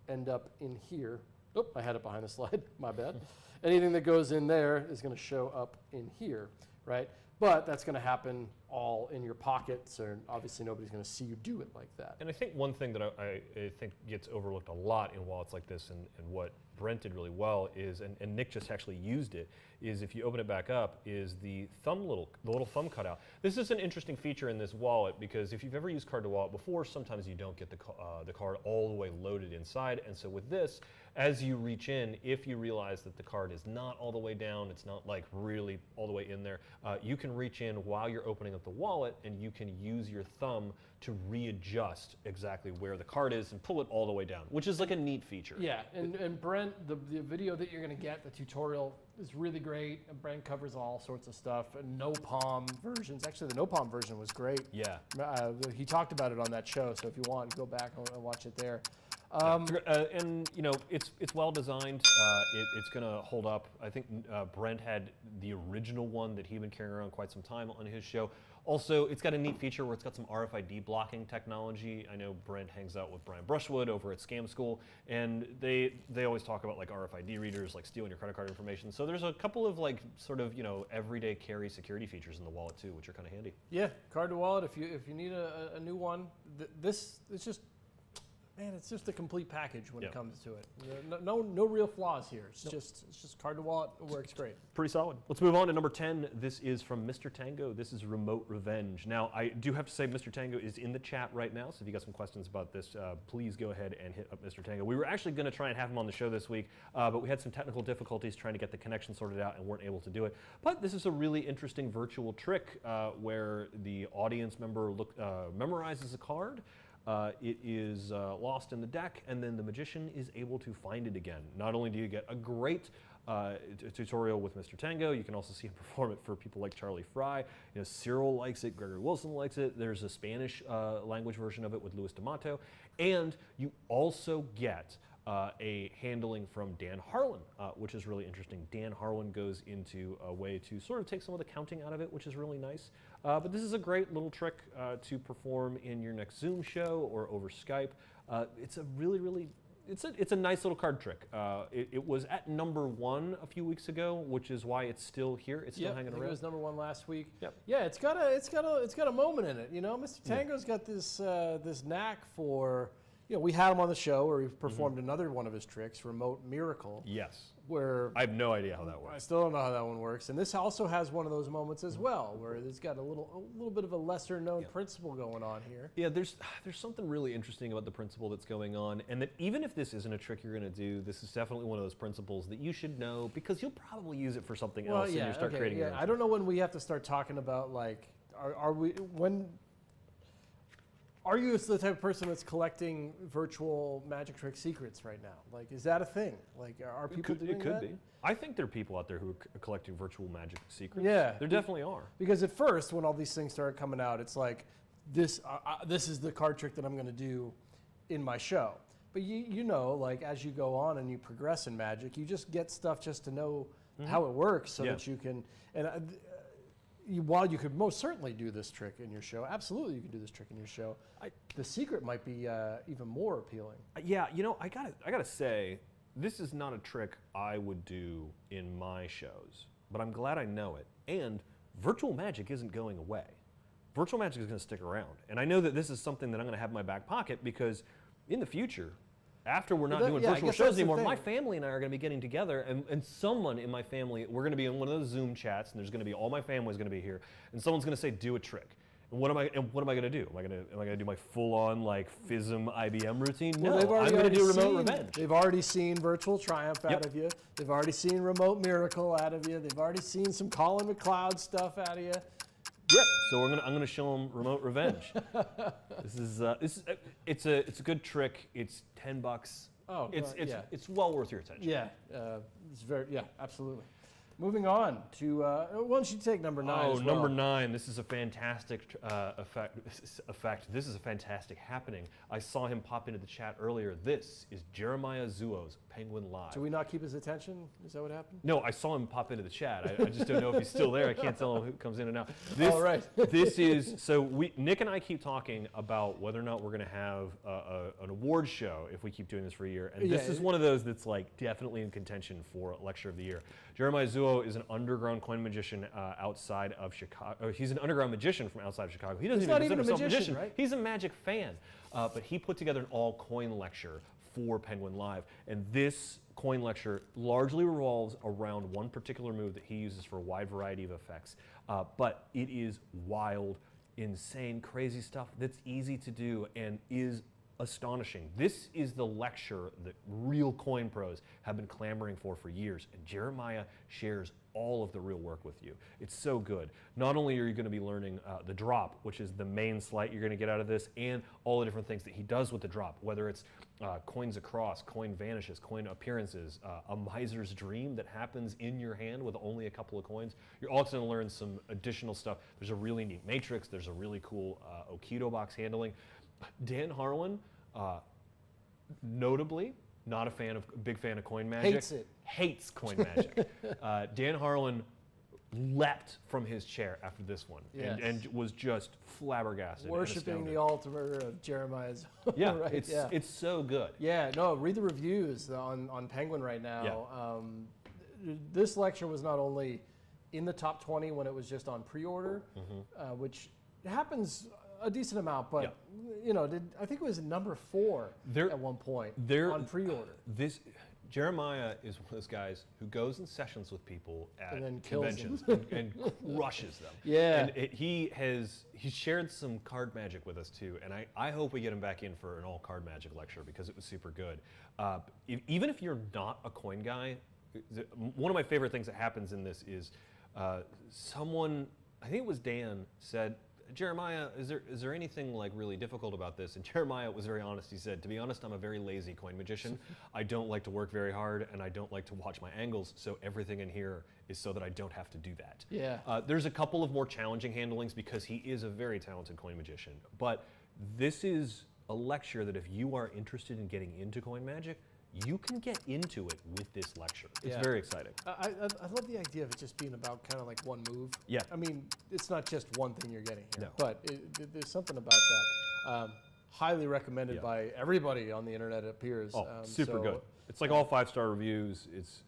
end up in here. Oh, I had it behind the slide. My bad. Anything that goes in there is going to show up in here, right? But that's going to happen all in your pockets, or obviously nobody's going to see you do it like that. And I think one thing that I think gets overlooked a lot in wallets like this, and what Brent did really well is, and Nick just actually used it, is if you open it back up, is the little thumb cutout. This is an interesting feature in this wallet, because if you've ever used card to wallet before, sometimes you don't get the card all the way loaded inside. And so with this, as you reach in, if you realize that the card is not all the way down, it's not like really all the way in there, you can reach in while you're opening up the wallet, and you can use your thumb to readjust exactly where the card is and pull it all the way down, which is like a neat feature. Yeah, and Brent, the video that you're going to get, the tutorial is really great, and Brent covers all sorts of stuff, and no palm versions. Actually, the no palm version was great. Yeah. He talked about it on that show, so if you want, go back and watch it there. And you know, it's well designed. It's going to hold up. I think Brent had the original one that he'd been carrying around quite some time on his show. Also, it's got a neat feature where it's got some RFID blocking technology. I know Brent hangs out with Brian Brushwood over at Scam School, and they always talk about like RFID readers, like stealing your credit card information. So there's a couple of like sort of, you know, everyday carry security features in the wallet too, which are kind of handy. Yeah, card to wallet. If you need a new one, this it's just. Man, it's just a complete package when it comes to it. No real flaws here. It's just card to wallet. It works great. Pretty solid. Let's move on to number 10. This is from Mr. Tango. This is Remote Revenge. Now, I do have to say Mr. Tango is in the chat right now, so if you got some questions about this, please go ahead and hit up Mr. Tango. We were actually going to try and have him on the show this week, but we had some technical difficulties trying to get the connection sorted out and weren't able to do it. But this is a really interesting virtual trick where the audience member memorizes a card. It is lost in the deck, and then the magician is able to find it again. Not only do you get a great tutorial with Mr. Tango, you can also see him perform it for people like Charlie Fry. You know, Cyril likes it, Gregory Wilson likes it. There's a Spanish language version of it with Luis D'Amato, and you also get a handling from Dan Harlan, which is really interesting. Dan Harlan goes into a way to sort of take some of the counting out of it, which is really nice. But this is a great little trick to perform in your next Zoom show or over Skype. It's a really, it's a nice little card trick. It was at number 1 a few weeks ago, which is why it's still here. It's still hanging around. It was number 1 last week. Yep. Yeah, it's got a moment in it. You know, Mr. Tango's got this this knack for. You know, we had him on the show where he performed another one of his tricks, Remote Miracle. Yes. Where I have no idea how that works. I still don't know how that one works. And this also has one of those moments as well, where it's got a little bit of a lesser known principle going on here. Yeah, there's something really interesting about the principle that's going on, and that even if this isn't a trick you're going to do, this is definitely one of those principles that you should know, because you'll probably use it for something else and you start creating your own. I don't know when we have to start talking about, like, are you the type of person that's collecting virtual magic trick secrets right now? Like, is that a thing? Like, are people doing that? It could be. I think there are people out there who are collecting virtual magic secrets. Yeah. There definitely are. Because at first, when all these things started coming out, it's like, this is the card trick that I'm going to do in my show. But you know, like, as you go on and you progress in magic, you just get stuff just to know how it works so that you can... while you could most certainly do this trick in your show, absolutely you could do this trick in your show, the secret might be even more appealing. Yeah, you know, I gotta say, this is not a trick I would do in my shows, but I'm glad I know it. And virtual magic isn't going away. Virtual magic is going to stick around. And I know that this is something that I'm going to have in my back pocket, because in the future, after we're not doing virtual shows anymore, my family and I are going to be getting together, and someone in my family, we're going to be in one of those Zoom chats, and there's going to be all my family's going to be here, and someone's going to say, do a trick. And what am I going to do? Am I going to do my full-on like FISM IBM routine? No, I'm going to do Remote Revenge. They've already seen Virtual Triumph out of you. They've already seen Remote Miracle out of you. They've already seen some Colin McLeod stuff out of you. Yep. So I'm going to show them Remote Revenge. It's a good trick. It's $10. Oh, it's well worth your attention. Yeah, it's very absolutely. Moving on to, why don't you take number 9 Oh, as well? number 9. This is a fantastic effect. This is a fantastic happening. I saw him pop into the chat earlier. This is Jeremiah Zuo's Penguin Live. Do we not keep his attention? Is that what happened? No, I saw him pop into the chat. I just don't know if he's still there. I can't tell him who comes in and out. This, All right. This is, so Nick and I keep talking about whether or not we're going to have an award show if we keep doing this for a year. And this is one of those that's like definitely in contention for Lecture of the Year. Jeremiah Zuo is an underground coin magician outside of Chicago. He's an underground magician from outside of Chicago. He doesn't He's even not consider even a himself magician, right? He's a magic fan. But he put together an all coin lecture for Penguin Live. And this coin lecture largely revolves around one particular move that he uses for a wide variety of effects. But it is wild, insane, crazy stuff that's easy to do and is astonishing. This is the lecture that real coin pros have been clamoring for years, and Jeremiah shares all of the real work with you. It's so good. Not only are you going to be learning the drop, which is the main sleight you're going to get out of this, and all the different things that he does with the drop, whether it's coins across, coin vanishes, coin appearances, a miser's dream that happens in your hand with only a couple of coins. You're also going to learn some additional stuff. There's a really neat matrix. There's a really cool Okido box handling. Dan Harlan, notably, not a big fan of coin magic. Hates it. Hates coin magic. Dan Harlan leapt from his chair after this one and was just flabbergasted. Worshipping the altar of Jeremiah's. Yeah, right? it's so good. Yeah, no, read the reviews on Penguin right now. This lecture was not only in the top 20 when it was just on pre-order, which happens a decent amount, but you know, I think it was number 4 at one point on pre-order. Jeremiah is one of those guys who goes in sessions with people at And then kills conventions and crushes them. Yeah. And he's shared some card magic with us too, and I hope we get him back in for an all card magic lecture because it was super good. Even if you're not a coin guy, one of my favorite things that happens in this is someone, I think it was Dan, said, Jeremiah, is there anything like really difficult about this? And Jeremiah was very honest. He said, to be honest, I'm a very lazy coin magician. I don't like to work very hard, and I don't like to watch my angles, so everything in here is so that I don't have to do that. Yeah. There's a couple of more challenging handlings because he is a very talented coin magician. But this is a lecture that if you are interested in getting into coin magic, you can get into it with this lecture. It's very exciting. I love the idea of it just being about kind of like one move. Yeah. I mean, it's not just one thing you're getting here, No. but there's something about that. Highly recommended by everybody on the internet, it appears. Oh, super good. It's like all 5-star reviews. It's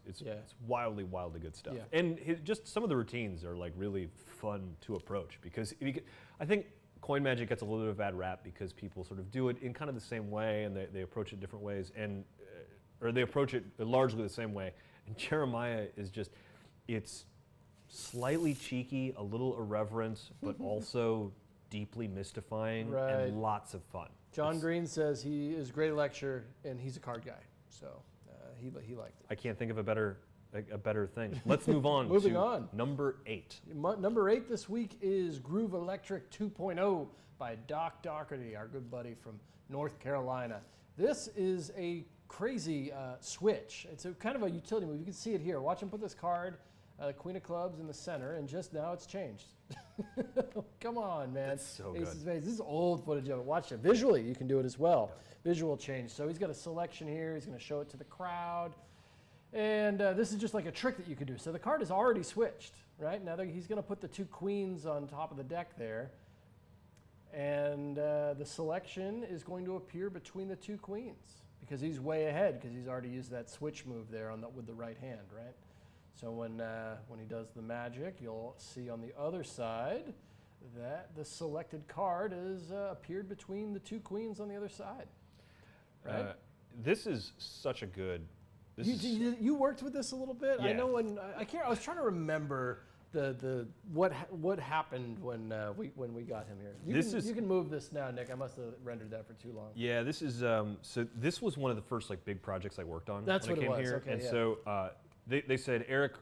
wildly good stuff. Yeah. And just some of the routines are like really fun to approach because I think coin magic gets a little bit of a bad rap because people sort of do it in kind of the same way and they approach it different ways or they approach it largely the same way. And Jeremiah is just, it's slightly cheeky, a little irreverent, but also deeply mystifying and lots of fun. John Green says he is a great lecture and he's a card guy, so he liked it. I can't think of a better thing. Let's move on to number 8. Number 8 this week is Groove Electric 2.0 by Doc Doherty, our good buddy from North Carolina. This is a crazy switch. It's a kind of a utility move. You can see it here. Watch him put this card, Queen of Clubs, in the center, and just now it's changed. Come on, man. That's so good. This is old footage of it. Watch it. Visually, you can do it as well. Visual change. So he's got a selection here. He's going to show it to the crowd. And this is just like a trick that you could do. So the card is already switched, right? Now he's going to put the 2 queens on top of the deck there. And the selection is going to appear between the 2 queens because he's way ahead because he's already used that switch move there with the right hand, right? So when he does the magic, you'll see on the other side that the selected card is appeared between the 2 queens on the other side, right? This is such a good. You worked with this a little bit. Yeah. I know when I was trying to remember what happened when we got him here. You can move this now, Nick. I must have rendered that for too long. Yeah, this is so this was one of the first like big projects I worked on. That's when what I came it was. here. Okay, and yeah. so they said, Eric,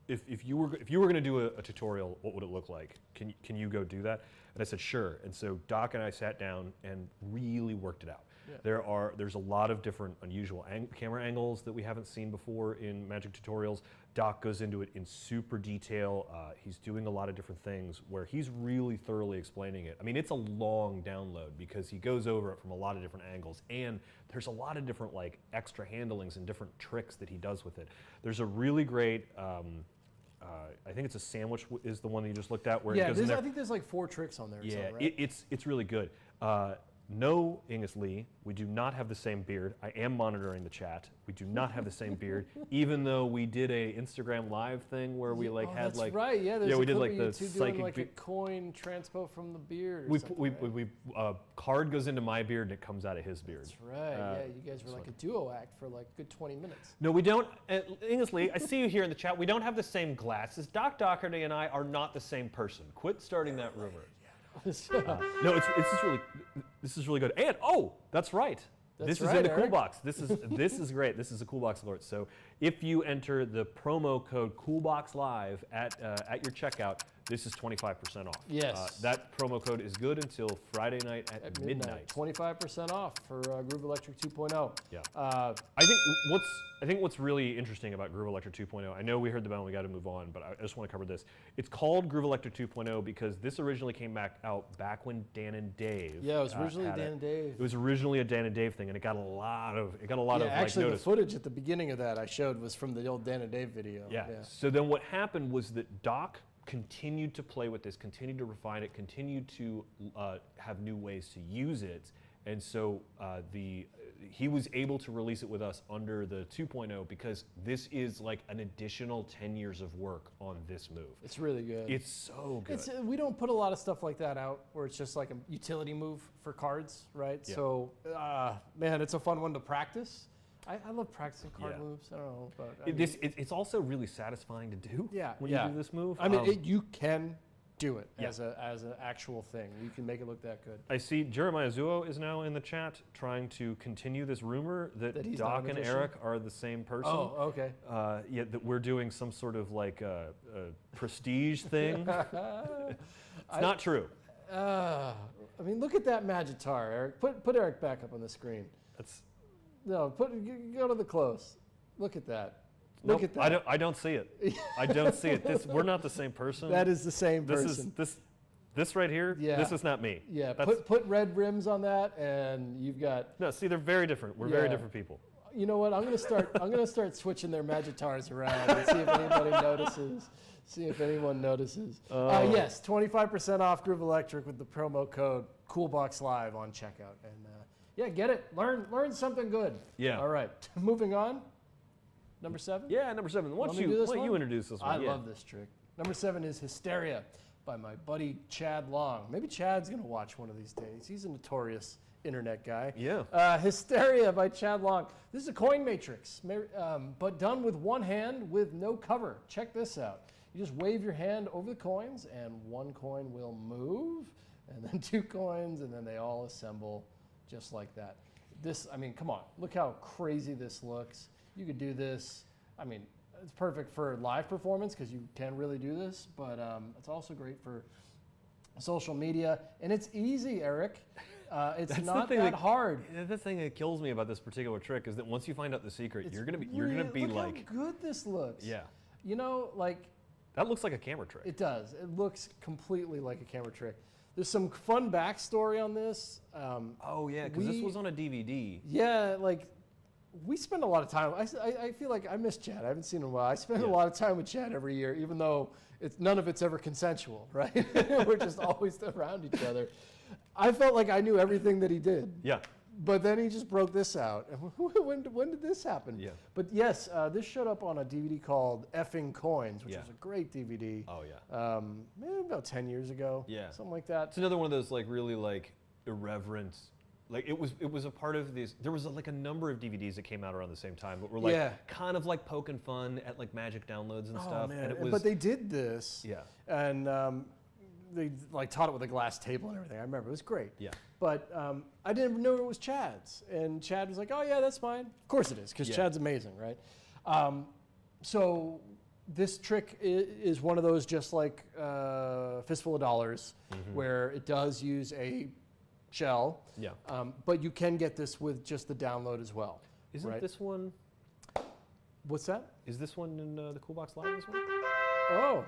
if you were going to do a tutorial, what would it look like? Can you go do that? And I said sure. And so Doc and I sat down and really worked it out. There's a lot of different unusual camera angles that we haven't seen before in Magic tutorials. Doc goes into it in super detail. He's doing a lot of different things where he's really thoroughly explaining it. I mean, it's a long download because he goes over it from a lot of different angles, and there's a lot of different like extra handlings and different tricks that he does with it. There's a really great, I think it's a sandwich is the one that you just looked at where it goes in there. I think there's like 4 tricks on there. Yeah, or something, right? it's really good. No, Ingus Lee, we do not have the same beard. I am monitoring the chat. We do not have the same beard, even though we did a Instagram live thing where we like had that's like right. Yeah, there's we a did clip like of the you two psychic doing like a coin transpo from the beard. Or we something, right? card goes into my beard and it comes out of his beard. That's right. Yeah, you guys were like a duo act for like a good 20 minutes. No, we don't. Ingus Lee, I see you here in the chat. We don't have the same glasses. Doc Doherty and I are not the same person. Quit starting that rumor. No, this is really good. And that's right. This is right, in the Eric. cool box. This is great. This is a cool box alert. So if you enter the promo code CoolBoxLive at your checkout, this is 25% off. Yes. That promo code is good until Friday night at midnight. 25% off for Groove Electric 2.0. Yeah. I think what's really interesting about Groove Electric 2.0, I know we heard the bell and we got to move on, but I just want to cover this. It's called Groove Electric 2.0 because this originally came out back when Dan and Dave. Yeah, it was originally Dan and Dave. It was originally a Dan and Dave thing, and it got a lot of actually, notice. the footage at the beginning of that I showed was from the old Dan and Dave video. Yeah. So then what happened was that Doc continued to play with this, continued to refine it, continued to have new ways to use it, and so he was able to release it with us under the 2.0 because this is like an additional 10 years of work on this move. It's really good. It's so good. We don't put a lot of stuff like that out where it's just like a utility move for cards, right? Yeah. So, man, it's a fun one to practice. I love practicing card moves. I don't know, but It's also really satisfying to do when you do this move. I mean, you can do it as an actual thing. You can make it look that good. I see Jeremiah Zuo is now in the chat trying to continue this rumor that he's not a Doc and magician? Eric are the same person. Oh, okay. That we're doing some sort of like a prestige thing. It's not true. I mean, look at that Magitar, Eric. Put Eric back up on the screen. No, go to the close. Look at that. Look at that. I don't see it. I don't see it. We're not the same person. That is the same person. This right here. Yeah. This is not me. Yeah. Put red rims on that, and you've got. No, see, they're very different. We're very different people. You know what? I'm gonna start switching their Magitars around and see if anybody notices. See if anyone notices. Yes, 25% off Groove Electric with the promo code CoolBoxLive on checkout, and get it. Learn something good. Yeah. All right. Moving on. Number 7. Yeah, number 7. Why don't you introduce this one? I love this trick. Number 7 is Hysteria by my buddy Chad Long. Maybe Chad's gonna watch one of these days. He's a notorious internet guy. Yeah. Hysteria by Chad Long. This is a coin matrix, but done with one hand with no cover. Check this out. You just wave your hand over the coins, and one coin will move, and then 2 coins, and then they all assemble just like that. I mean, come on. Look how crazy this looks. You could do this. I mean, it's perfect for live performance because you can really do this, but it's also great for social media, and it's easy, Eric. It's not that hard. The thing that kills me about this particular trick is that once you find out the secret, you're gonna be look like, how good this looks. Yeah. You know, like that looks like a camera trick. It does. It looks completely like a camera trick. There's some fun backstory on this. Because this was on a DVD. Yeah, like we spend a lot of time. I feel like I miss Chad. I haven't seen him in a while. I spend a lot of time with Chad every year, even though none of it's ever consensual, right? We're just always around each other. I felt like I knew everything that he did. Yeah. But then he just broke this out. When did this happen? Yeah. But yes, this showed up on a DVD called Effing Coins, which was a great DVD. Oh yeah. Maybe about 10 years ago. Yeah. Something like that. It's another one of those like really like irreverent. Like it was a part of these. There was like a number of DVDs that came out around the same time, but were like kind of like poking fun at like Magic downloads and stuff. Man. And it was, but they did this. Yeah. And they like taught it with a glass table and everything. I remember it was great. Yeah. But I didn't know it was Chad's, and Chad was like, "Oh yeah, that's fine." Of course it is, because Chad's amazing, right? So this trick is one of those just like Fistful of Dollars, where it does use a shell. Yeah. But you can get this with just the download as well. Isn't right? this one? What's that? Is this one in the Coolbox Live? This one? Oh,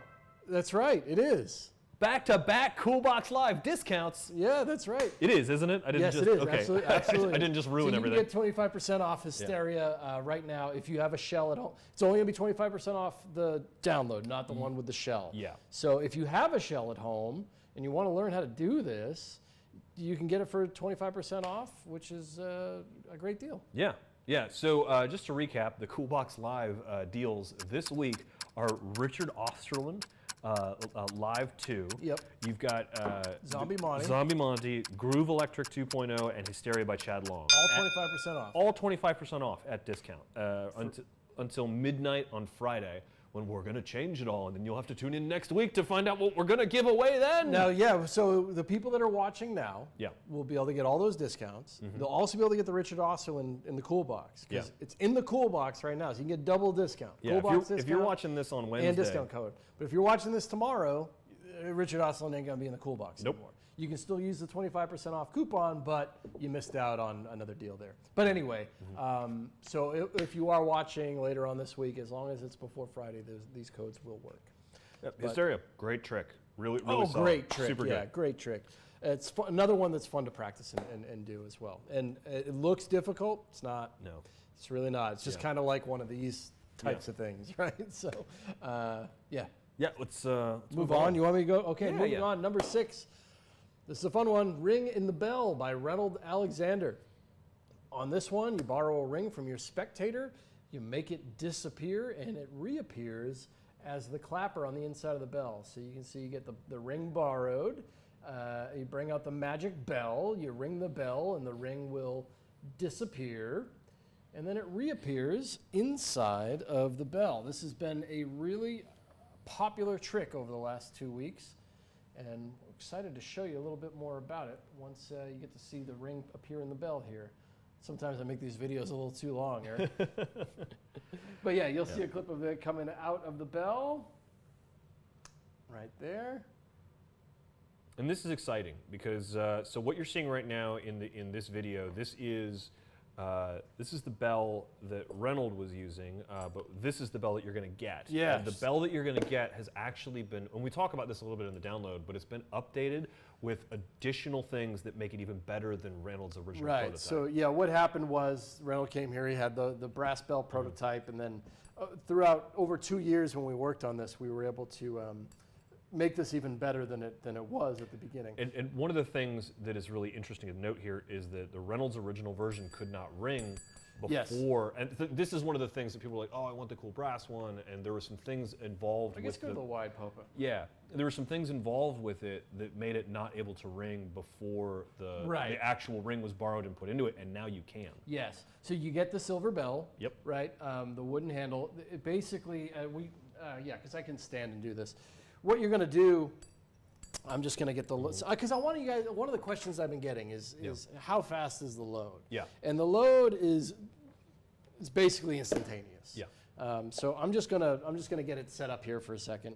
that's right. It is. Back-to-back Coolbox Live discounts. Yeah, that's right. It is, isn't it? I didn't Yes, just, it is. Okay. Absolutely. Absolutely. I didn't just ruin so everything. You can get 25% off Hysteria right now if you have a shell at home. It's only going to be 25% off the download, not the one with the shell. Yeah. So if you have a shell at home and you want to learn how to do this, you can get it for 25% off, which is a great deal. Yeah. Yeah. So just to recap, the Coolbox Live deals this week are Richard Osterland. Live 2. Yep. You've got Zombie Monty. Zombie Monty, Groove Electric 2.0, and Hysteria by Chad Long. All 25% off. All 25% off at discount until midnight on Friday, when we're going to change it all, and then you'll have to tune in next week to find out what we're going to give away then. Now, yeah, so the people that are watching now Yeah. will be able to get all those discounts. They'll also be able to get the Richard Osterland in the Cool Box, because it's in the Cool Box right now, so you can get double discount. Yeah, Cool if Box you're, discount if you're watching this on Wednesday, and discount code. But if you're watching this tomorrow, Richard Osterland ain't going to be in the Cool Box Nope. anymore. You can still use the 25% off coupon, but you missed out on another deal there. But anyway, so if you are watching later on this week, as long as it's before Friday, these codes will work. Yep. Hysteria, great trick. Really solid. Great trick. Super yeah, good. great trick. It's another one that's fun to practice and do as well. And it looks difficult. It's not. No. It's really not. It's just kind of like one of these types of things, right? So, yeah. Yeah, let's Move on. You want me to go? Okay, Yeah, moving yeah. on. Number 6. This is a fun one. Ring in the Bell by Reynold Alexander. On this one, you borrow a ring from your spectator, you make it disappear, and it reappears as the clapper on the inside of the bell. So you can see you get the ring borrowed. You bring out the magic bell, you ring the bell, and the ring will disappear. And then it reappears inside of the bell. This has been a really popular trick over the last 2 weeks. And we're excited to show you a little bit more about it once you get to see the ring appear in the bell here. Sometimes I make these videos a little too long, Eric. But yeah, you'll see a clip of it coming out of the bell. Right there. And this is exciting because so what you're seeing right now in this video, this is the bell that Reynold was using, but this is the bell that you're going to get. Yes. And the bell that you're going to get has actually been, and we talk about this a little bit in the download, but it's been updated with additional things that make it even better than Reynold's original prototype. Right. So yeah, what happened was Reynold came here. He had the brass bell prototype, and then throughout over 2 years when we worked on this, we were able to make this even better than it was at the beginning. And one of the things that is really interesting to note here is that the Reynolds original version could not ring before. Yes. And this is one of the things that people were like, oh, I want the cool brass one. And there were some things involved I guess with go to the wide popa. Yeah, there were some things involved with it that made it not able to ring before the actual ring was borrowed and put into it, and now you can. Yes. So you get the silver bell. Yep. Right. The wooden handle. It basically, because I can stand and do this. What you're going to do, I'm just going to get the because I want you guys. One of the questions I've been getting is how fast is the load? Yeah. And the load is basically instantaneous. Yeah. So I'm just gonna get it set up here for a second.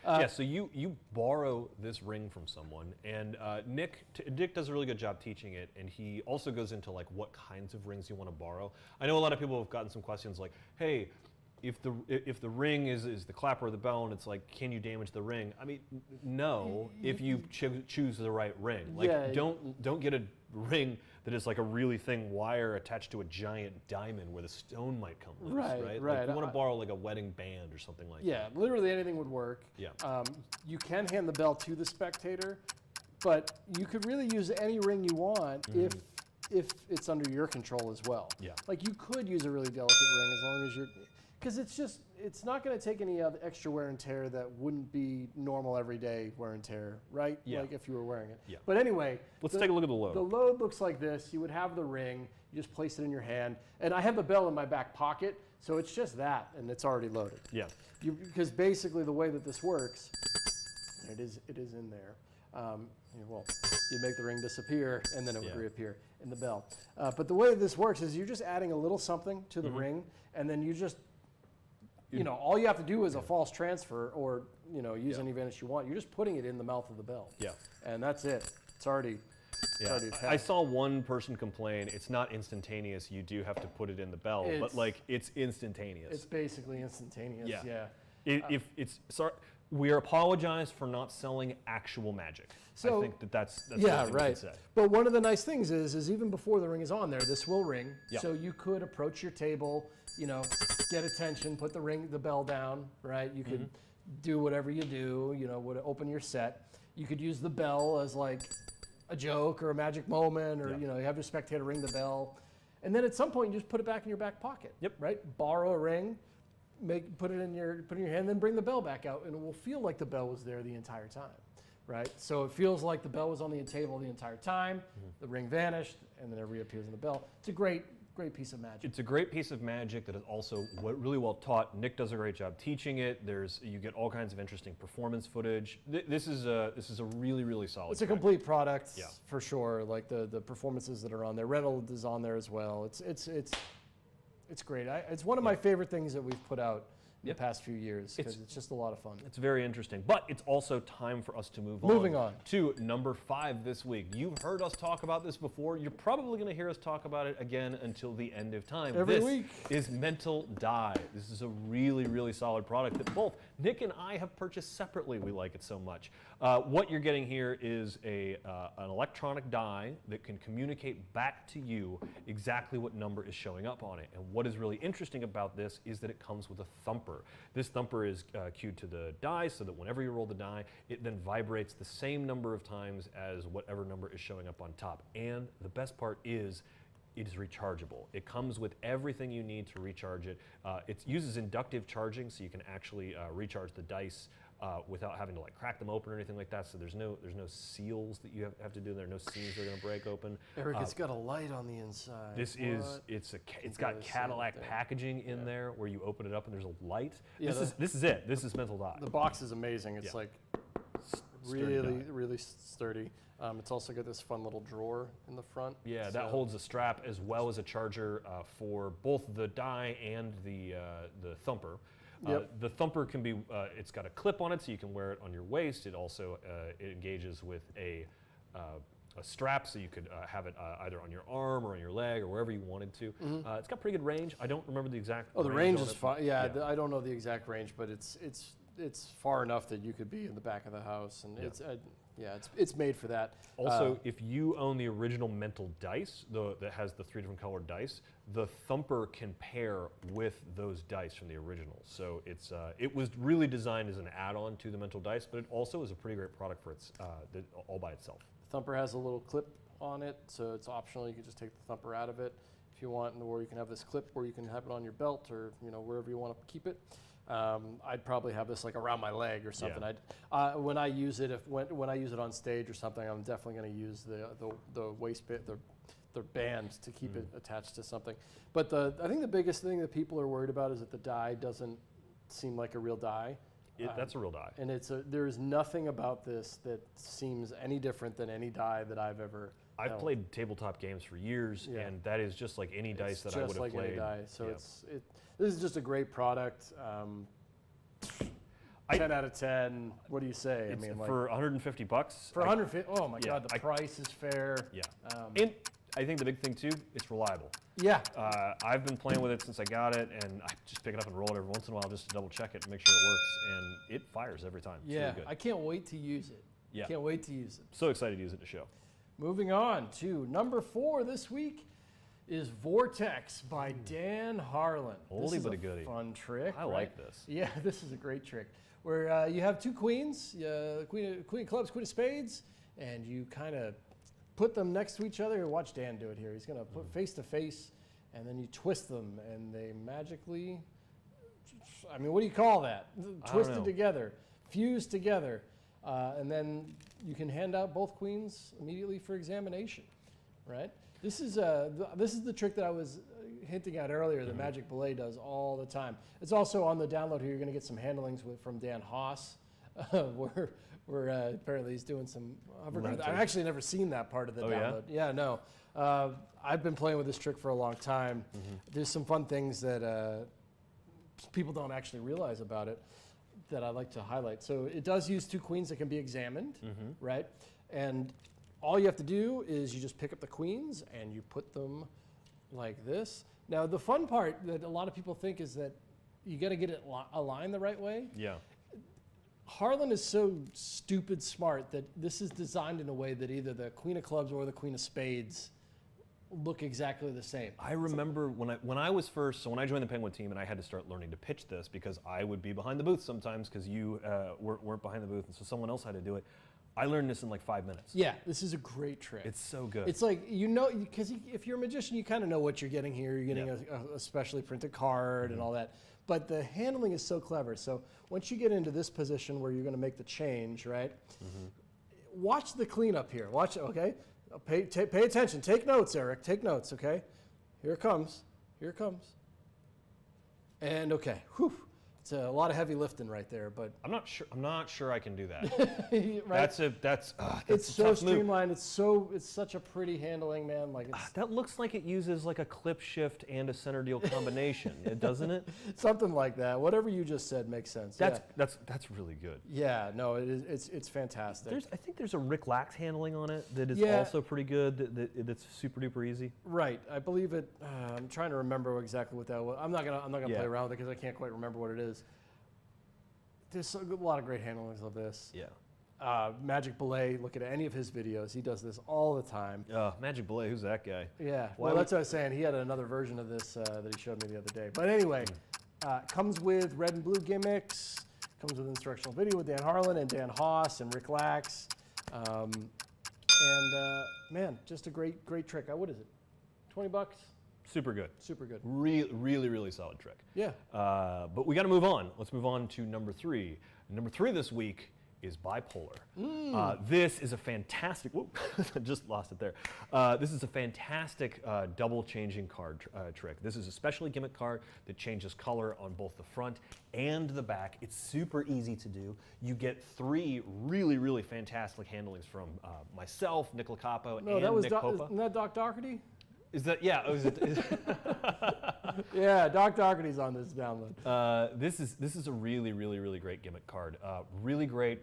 Yeah, so you borrow this ring from someone, and Nick does a really good job teaching it, and he also goes into like what kinds of rings you want to borrow. I know a lot of people have gotten some questions like, hey, if the ring is the clapper or the bell, and it's like, can you damage the ring? I mean, no, if you choose the right ring. Like, don't get a ring that is like a really thin wire attached to a giant diamond where the stone might come loose, right? Right. Like, you want to borrow like a wedding band or something like that. Yeah, literally anything would work. Yeah. You can hand the bell to the spectator, but you could really use any ring you want if it's under your control as well. Yeah. Like you could use a really delicate ring as long as you're, because it's not going to take any other extra wear and tear that wouldn't be normal everyday wear and tear, right? Yeah. Like if you were wearing it. Yeah. But anyway, Let's take a look at the load. The load looks like this. You would have the ring. You just place it in your hand, and I have the bell in my back pocket, so it's just that, and it's already loaded. Yeah. Because basically the way that this works, it is in there. You make the ring disappear, and then it would reappear in the bell. But the way this works is you're just adding a little something to the ring, and then you just, all you have to do is a false transfer or, use any vanish you want. You're just putting it in the mouth of the bell. Yeah. And that's it. It's already Yeah, already attached. I saw one person complain, it's not instantaneous, you do have to put it in the bell, but It's- like, it's instantaneous. It's basically instantaneous. Yeah. Yeah. If it's, sorry, we apologize for not selling actual magic. So- I think that's Yeah, one thing we right. can say. But one of the nice things is even before the ring is on there, this will ring. Yeah. So you could approach your table, get attention, put the bell down, right? You could do whatever you do, open your set. You could use the bell as like a joke or a magic moment, or Yeah. you have your spectator ring the bell, and then at some point you just put it back in your back pocket. Yep. Right. Borrow a ring, put it in your hand, then bring the bell back out, and it will feel like the bell was there the entire time. Right. So it feels like the bell was on the table the entire time. The ring vanished, and then it reappears in the bell. It's a great piece of magic. It's a great piece of magic that is also really well taught. Nick does a great job teaching it. You get all kinds of interesting performance footage. This is a really solid. It's a trick. complete product, Yeah. for sure. Like the performances that are on there, Reynolds is on there as well. It's great. It's one of my favorite things that we've put out in Yep. the past few years because it's just a lot of fun. It's very interesting, but it's also time for us to move Moving on. to number 5 this week. You've heard us talk about this before. You're probably going to hear us talk about it again until the end of time. Every this week. is Mental Die. This is a really solid product that both Nick and I have purchased separately. We like it so much. What you're getting here is an electronic die that can communicate back to you exactly what number is showing up on it. And what is really interesting about this is that it comes with a thumper. This thumper is cued to the die so that whenever you roll the die, it then vibrates the same number of times as whatever number is showing up on top. And the best part is it is rechargeable. It comes with everything you need to recharge it. It uses inductive charging, so you can actually recharge the dice without having to like crack them open or anything like that. So there's no seals that you have to do. There are no seams that are going to break open. Eric, it's got a light on the inside. It's got gotta see Cadillac it there. packaging in there where you open it up and there's a light. Yeah, This is it. This is Mental Die. The box is amazing. It's Yeah. like Sturdy die. really sturdy. It's also got this fun little drawer in the front. Yeah, that So- holds a strap as well as a charger for both the die and the thumper. Yep. The thumper can be, it's got a clip on it so you can wear it on your waist. It also it engages with a strap so you could have it either on your arm or on your leg or wherever you wanted to. It's got pretty good range. I don't remember the exact Oh, the range on is it. fine. Yeah, I don't know the exact range, but it's far enough that you could be in the back of the house, and it's made for that. Also, if you own the original Mental dice that has the 3 different colored dice, the thumper can pair with those dice from the original. So it was really designed as an add-on to the Mental dice, but it also is a pretty great product for all by itself. Thumper has a little clip on it, so it's optional. You can just take the thumper out of it if you want, or you can have this clip where you can have it on your belt or wherever you want to keep it. I'd probably have this like around my leg or something. Yeah. When I use it, when I use it on stage or something, I'm definitely going to use the waist bit, the band to keep it attached to something. But I think the biggest thing that people are worried about is that the die doesn't seem like a real die. That's a real die. And there's nothing about this that seems any different than any die that I've ever. I've played tabletop games for years, Yeah. and that is just like any dice that I would have like played. Any die. So Yeah. this is just a great product. 10 out of 10. What do you say? It's for $150. for 150. Oh my yeah, God, the price is fair. Yeah. Um, And I think the big thing too, it's reliable. Yeah. I've been playing with it since I got it, and I just pick it up and roll it every once in a while just to double check it and make sure it works, and it fires every time. It's Yeah. really good. I can't wait to use it. Yeah. Can't wait to use it. So excited to use it to show. Moving on to number 4 this week is Vortex by Dan Harlan. This Oldie is but a a goodie. fun trick. I right? like this. Yeah, this is a great trick where you have 2 queens, queen of clubs, queen of spades, and you kind of put them next to each other. Watch Dan do it here. He's going to put face to face, and then you twist them, and they magically, I mean, what do you call that? Twisted know. together, fused together, and then you can hand out both queens immediately for examination, right? This is the trick that I was hinting at earlier that Magic Ballet does all the time. It's also on the download here. You're going to get some handlings from Dan Haas, where apparently he's doing some hovercraft. I've actually never seen that part of the Oh, yeah? download. Yeah, no. I've been playing with this trick for a long time. There's some fun things that people don't actually realize about it that I'd like to highlight. So it does use 2 queens that can be examined, right? And all you have to do is you just pick up the queens and you put them like this. Now, the fun part that a lot of people think is that you got to get it aligned the right way. Yeah. Harlan is so stupid smart that this is designed in a way that either the queen of clubs or the queen of spades look exactly the same. I remember when I joined the Penguin team and I had to start learning to pitch this because I would be behind the booth sometimes because you weren't behind the booth, and so someone else had to do it. I learned this in like 5 minutes. Yeah, this is a great trick. It's so good. It's like, because if you're a magician, you kind of know what you're getting here. You're getting a specially printed card and all that. But the handling is so clever. So once you get into this position where you're going to make the change, right? Watch the cleanup here. Watch, okay? Pay attention. Take notes, Eric. Take notes, okay? Here it comes. Here it comes. And okay, whew. It's a lot of heavy lifting right there, but I'm not sure I can do that. right? That's It's a so tough move. streamlined. It's such a pretty handling, man. Like it's That looks like it uses like a clip shift and a center deal combination, doesn't it? something like that. Whatever you just said makes sense. That's really good. yeah. No, it is. It's fantastic. I think there's a Rick Lax handling on it that is Yeah. also pretty good. That's super duper easy. Right. I believe it. I'm trying to remember exactly what that was. I'm not gonna Yeah. play around with it because I can't quite remember what it is. There's a lot of great handlings of this. Yeah. Magic Belay, look at any of his videos. He does this all the time. Magic Belay, who's that guy? Yeah. Why Well, that's what I was saying. He had another version of this that he showed me the other day. But anyway, comes with red and blue gimmicks. Comes with instructional video with Dan Harlan and Dan Haas and Rick Lax. Man, just a great trick. What is it? $20? Super good. Super good. Really solid trick. Yeah. But we got to move on. Let's move on to number 3. Number 3 this week is bipolar. This is a fantastic. Whoop, I just lost it there. This is a fantastic double changing card trick. This is a specially gimmick card that changes color on both the front and the back. It's super easy to do. You get 3 really fantastic handlings from myself, Nick Lacapo, and Nick Popa. Isn't that Doc Doherty? Is that Yeah, Doc Doherty's on this download. This is a really great gimmick card. Really great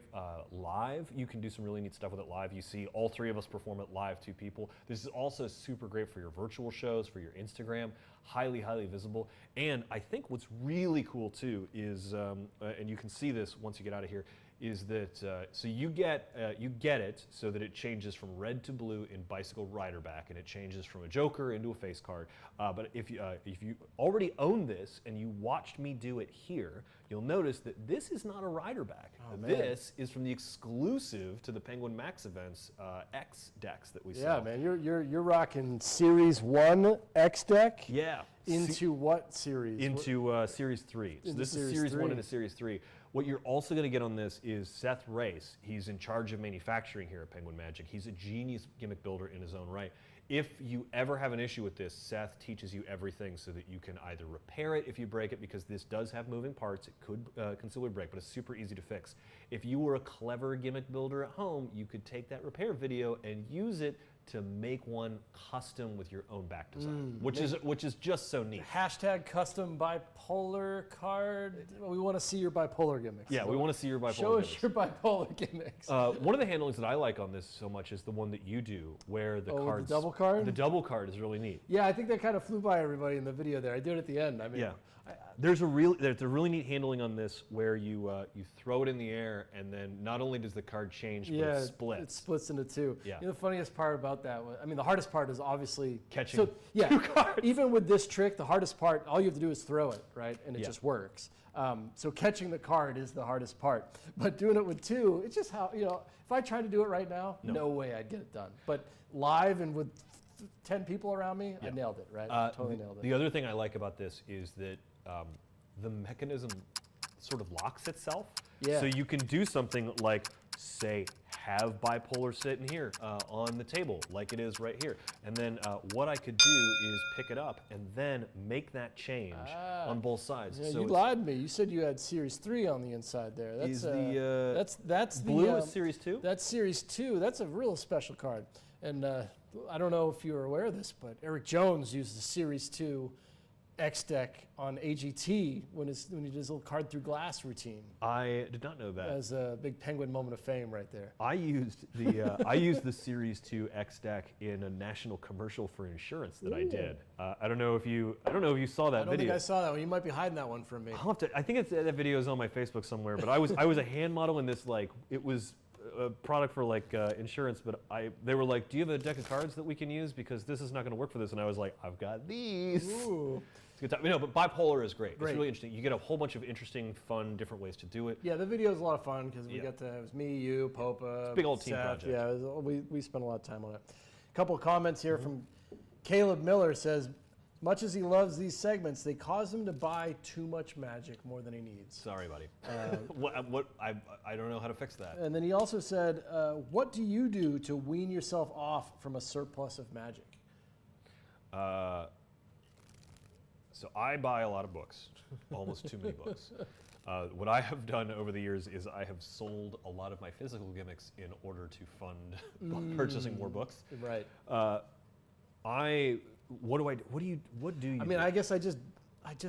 live. You can do some really neat stuff with it live. You see all 3 of us perform it live, 2 people. This is also super great for your virtual shows, for your Instagram. Highly visible. And I think what's really cool too is, and you can see this once you get out of here, is that so you get it so that it changes from red to blue in Bicycle Rider Back, and it changes from a Joker into a face card. But if you already own this and you watched me do it here, you'll notice that this is not a Rider Back. Oh, man. This is from the exclusive to the Penguin Max events X decks that we Yeah, sell. man, you're rocking Series 1 X deck. Yeah. Into what series? Into Series 3. So Into this is Series Series 1 3. into Series 3. What you're also going to get on this is Seth Race. He's in charge of manufacturing here at Penguin Magic. He's a genius gimmick builder in his own right. If you ever have an issue with this, Seth teaches you everything so that you can either repair it if you break it, because this does have moving parts. It could considerably break, but it's super easy to fix. If you were a clever gimmick builder at home, you could take that repair video and use it to make one custom with your own back design, which is just so neat. Hashtag custom bipolar card. We want to see your bipolar gimmicks. Yeah, we want to see your bipolar Show us gimmicks. your bipolar gimmicks. One of the handlings that I like on this so much is the one that you do, where the the cards. double card? The double card is really neat. Yeah, I think that kind of flew by everybody in the video there. I did it at the end. I mean, Yeah. There's a really neat handling on this where you throw it in the air, and then not only does the card change, but yeah, it splits. It splits into 2. Yeah. You know, the funniest part about that was, I mean, the hardest part is obviously Catching So, yeah, 2 cards. even with this trick, the hardest part, all you have to do is throw it, right? And it Yeah. just works. So catching the card is the hardest part. But doing it with 2, it's just how, if I tried to do it right now, no way I'd get it done. But live and with 10 people around me, I nailed it, right? Totally nailed it. The other thing I like about this is that the mechanism sort of locks itself. Yeah. So you can do something like, say, have bipolar sitting here on the table like it is right here. And then what I could do is pick it up and then make that change on both sides. Yeah, so you it's- lied to me. You said you had Series 3 on the inside there. That's Is the, that's blue the is Series 2? That's Series 2. That's a real special card. And I don't know if you were aware of this, but Eric Jones used the Series 2 X deck on AGT when he does a little card through glass routine. I did not know that. As a big Penguin moment of fame right there. I used the Series 2 X deck in a national commercial for insurance that I did. I don't know if you saw that I don't video. think I saw that one. You might be hiding that one from me. I'll have to, I think that video is on my Facebook somewhere. But I was a hand model in this, like, it was a product for like insurance. But they were like, do you have a deck of cards that we can use, because this is not going to work for this? And I was like, I've got these. Ooh. It's a good time. No, but bipolar is great. It's really interesting. You get a whole bunch of interesting, fun, different ways to do it. Yeah, the video was a lot of fun because it was me, you, Popa. It's a big old team Seth. project. Yeah, we spent a lot of time on it. A couple of comments here from Caleb Miller says, much as he loves these segments, they cause him to buy too much Magic more than he needs. Sorry, buddy. I don't know how to fix that. And then he also said, what do you do to wean yourself off from a surplus of Magic? So I buy a lot of books, almost too many books. What I have done over the years is I have sold a lot of my physical gimmicks in order to fund purchasing more books. Right. What do you? I mean, I guess I just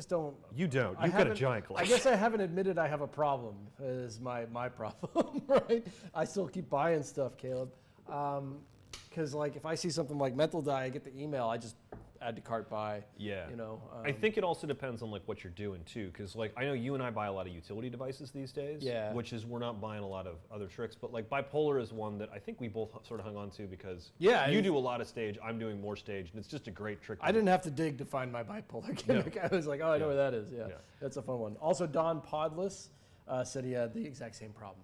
don't. You don't. I You've got a haven't- giant I collection. guess I haven't admitted I have a problem. Is my problem, right? I still keep buying stuff, Caleb. Because like if I see something like Mental Die, I get the email. I just add to cart buy. Yeah. You know. I think it also depends on like what you're doing too, because like I know you and I buy a lot of utility devices these days. Yeah. Which is we're not buying a lot of other tricks, but like bipolar is one that I think we both sort of hung on to because you do a lot of stage, I'm doing more stage, and it's just a great trick. I didn't have to dig to find my bipolar gimmick. I was like, oh, I know where that is. Yeah. That's a fun one. Also, Don Podless said he had the exact same problem.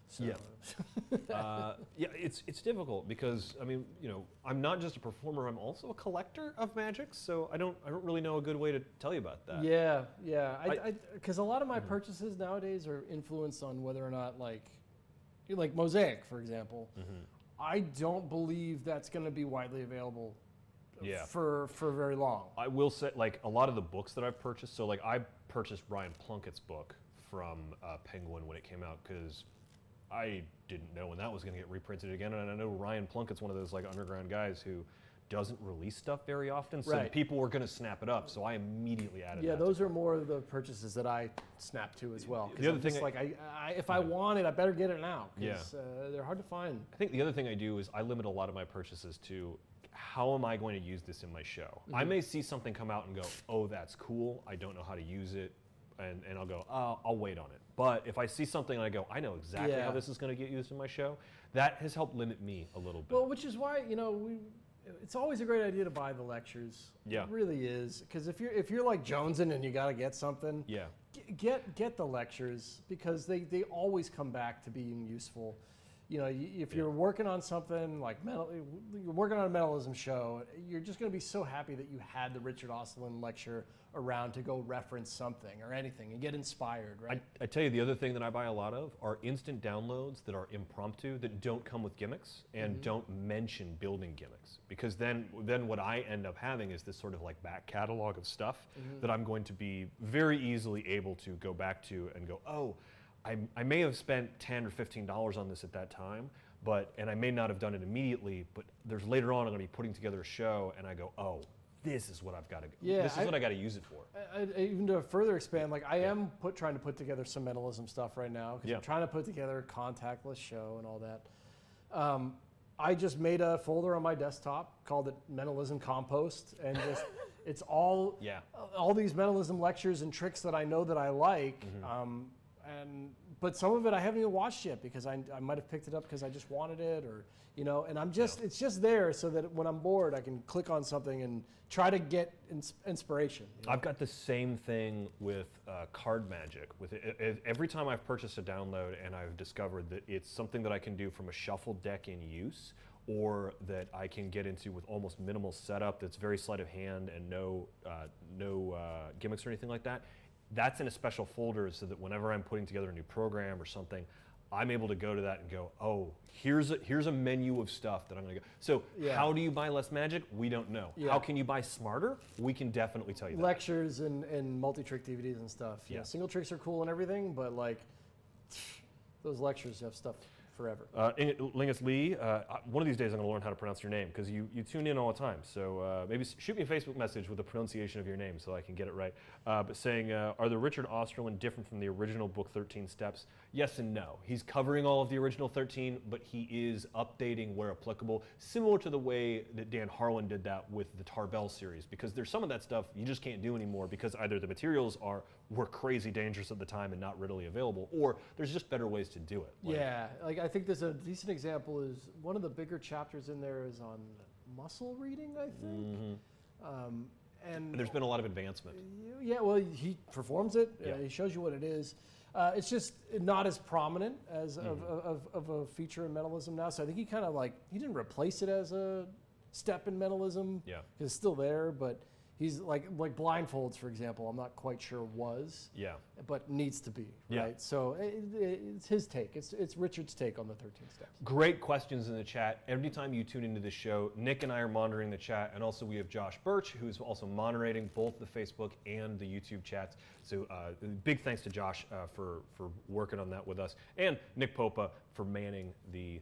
So. Yeah. It's difficult because I mean, you know, I'm not just a performer, I'm also a collector of Magic, so I don't really know a good way to tell you about that. Yeah. Because a lot of my purchases nowadays are influenced on whether or not like Mosaic, for example. I don't believe that's going to be widely available. For very long. I will say, like a lot of the books that I've purchased. So like I purchased Ryan Plunkett's book from Penguin when it came out because I didn't know when that was going to get reprinted again, and I know Ryan Plunkett's one of those like underground guys who doesn't release stuff very often, so people were going to snap it up. So I immediately added. Yeah, those are more of the purchases that I snap to as well. The other thing, if I want it, I better get it now because they're hard to find. I think the other thing I do is I limit a lot of my purchases to how am I going to use this in my show. I may see something come out and go, oh, that's cool. I don't know how to use it. And I'll go, oh, I'll wait on it. But if I see something and I go, I know exactly how this is going to get used in my show, that has helped limit me a little bit. Well, which is why, you know, it's always a great idea to buy the lectures. Yeah. It really is. Because if you're like jonesing and you got to get something, get the lectures because they always come back to being useful. You know, if you're working on something like you're working on a mentalism show, you're just going to be so happy that you had the Richard Osselin lecture around to go reference something or anything and get inspired, right? I tell you, the other thing that I buy a lot of are instant downloads that are impromptu, that don't come with gimmicks and don't mention building gimmicks. Because then what I end up having is this sort of like back catalog of stuff that I'm going to be very easily able to go back to and go, oh, I may have spent $10 or $15 on this at that time, and I may not have done it immediately, but there's later on I'm going to be putting together a show, and I go, oh, this is what I've got to. This is what I got to use it for. Even to further expand, like I am trying to put together some mentalism stuff right now because I'm trying to put together a contactless show and all that. I just made a folder on my desktop called it Mentalism Compost, and just it's all these mentalism lectures and tricks that I know that I like. But some of it I haven't even watched yet because I might have picked it up because I just wanted it, or you know, and it's just there so that when I'm bored I can click on something and try to get inspiration. You know? I've got the same thing with card magic. With every time I've purchased a download and I've discovered that it's something that I can do from a shuffled deck in use, or that I can get into with almost minimal setup that's very sleight of hand and no gimmicks or anything like that. That's in a special folder so that whenever I'm putting together a new program or something, I'm able to go to that and go, oh, here's a menu of stuff that I'm going to go. So how do you buy less magic? We don't know. How can you buy smarter? We can definitely tell you that. Lectures and multi-trick DVDs and stuff. You know, single tricks are cool and everything, but like those lectures have stuff forever. Lingus Lee, one of these days I'm going to learn how to pronounce your name because you tune in all the time. So maybe shoot me a Facebook message with the pronunciation of your name so I can get it right. But saying, are the Richard Osterlin different from the original book 13 Steps? Yes and no. He's covering all of the original 13, but he is updating where applicable, similar to the way that Dan Harlan did that with the Tarbell series, because there's some of that stuff you just can't do anymore because either the materials were crazy dangerous at the time and not readily available, or there's just better ways to do it. Yeah, like I think there's a decent example is one of the bigger chapters in there is on muscle reading, I think. And there's been a lot of advancement. Yeah, well, he performs it. Yeah. He shows you what it is. It's just not as prominent as of a feature in mentalism now. So I think he kind of he didn't replace it as a step in mentalism. Yeah. It's still there, but he's like blindfolds, for example. I'm not quite sure was. Yeah. But needs to be. Yeah. Right. So it's his take. It's Richard's take on the 13 steps. Great questions in the chat. Every time you tune into this show, Nick and I are monitoring the chat, and also we have Josh Birch, who's also moderating both the Facebook and the YouTube chats. So big thanks to Josh for working on that with us, and Nick Popa for manning the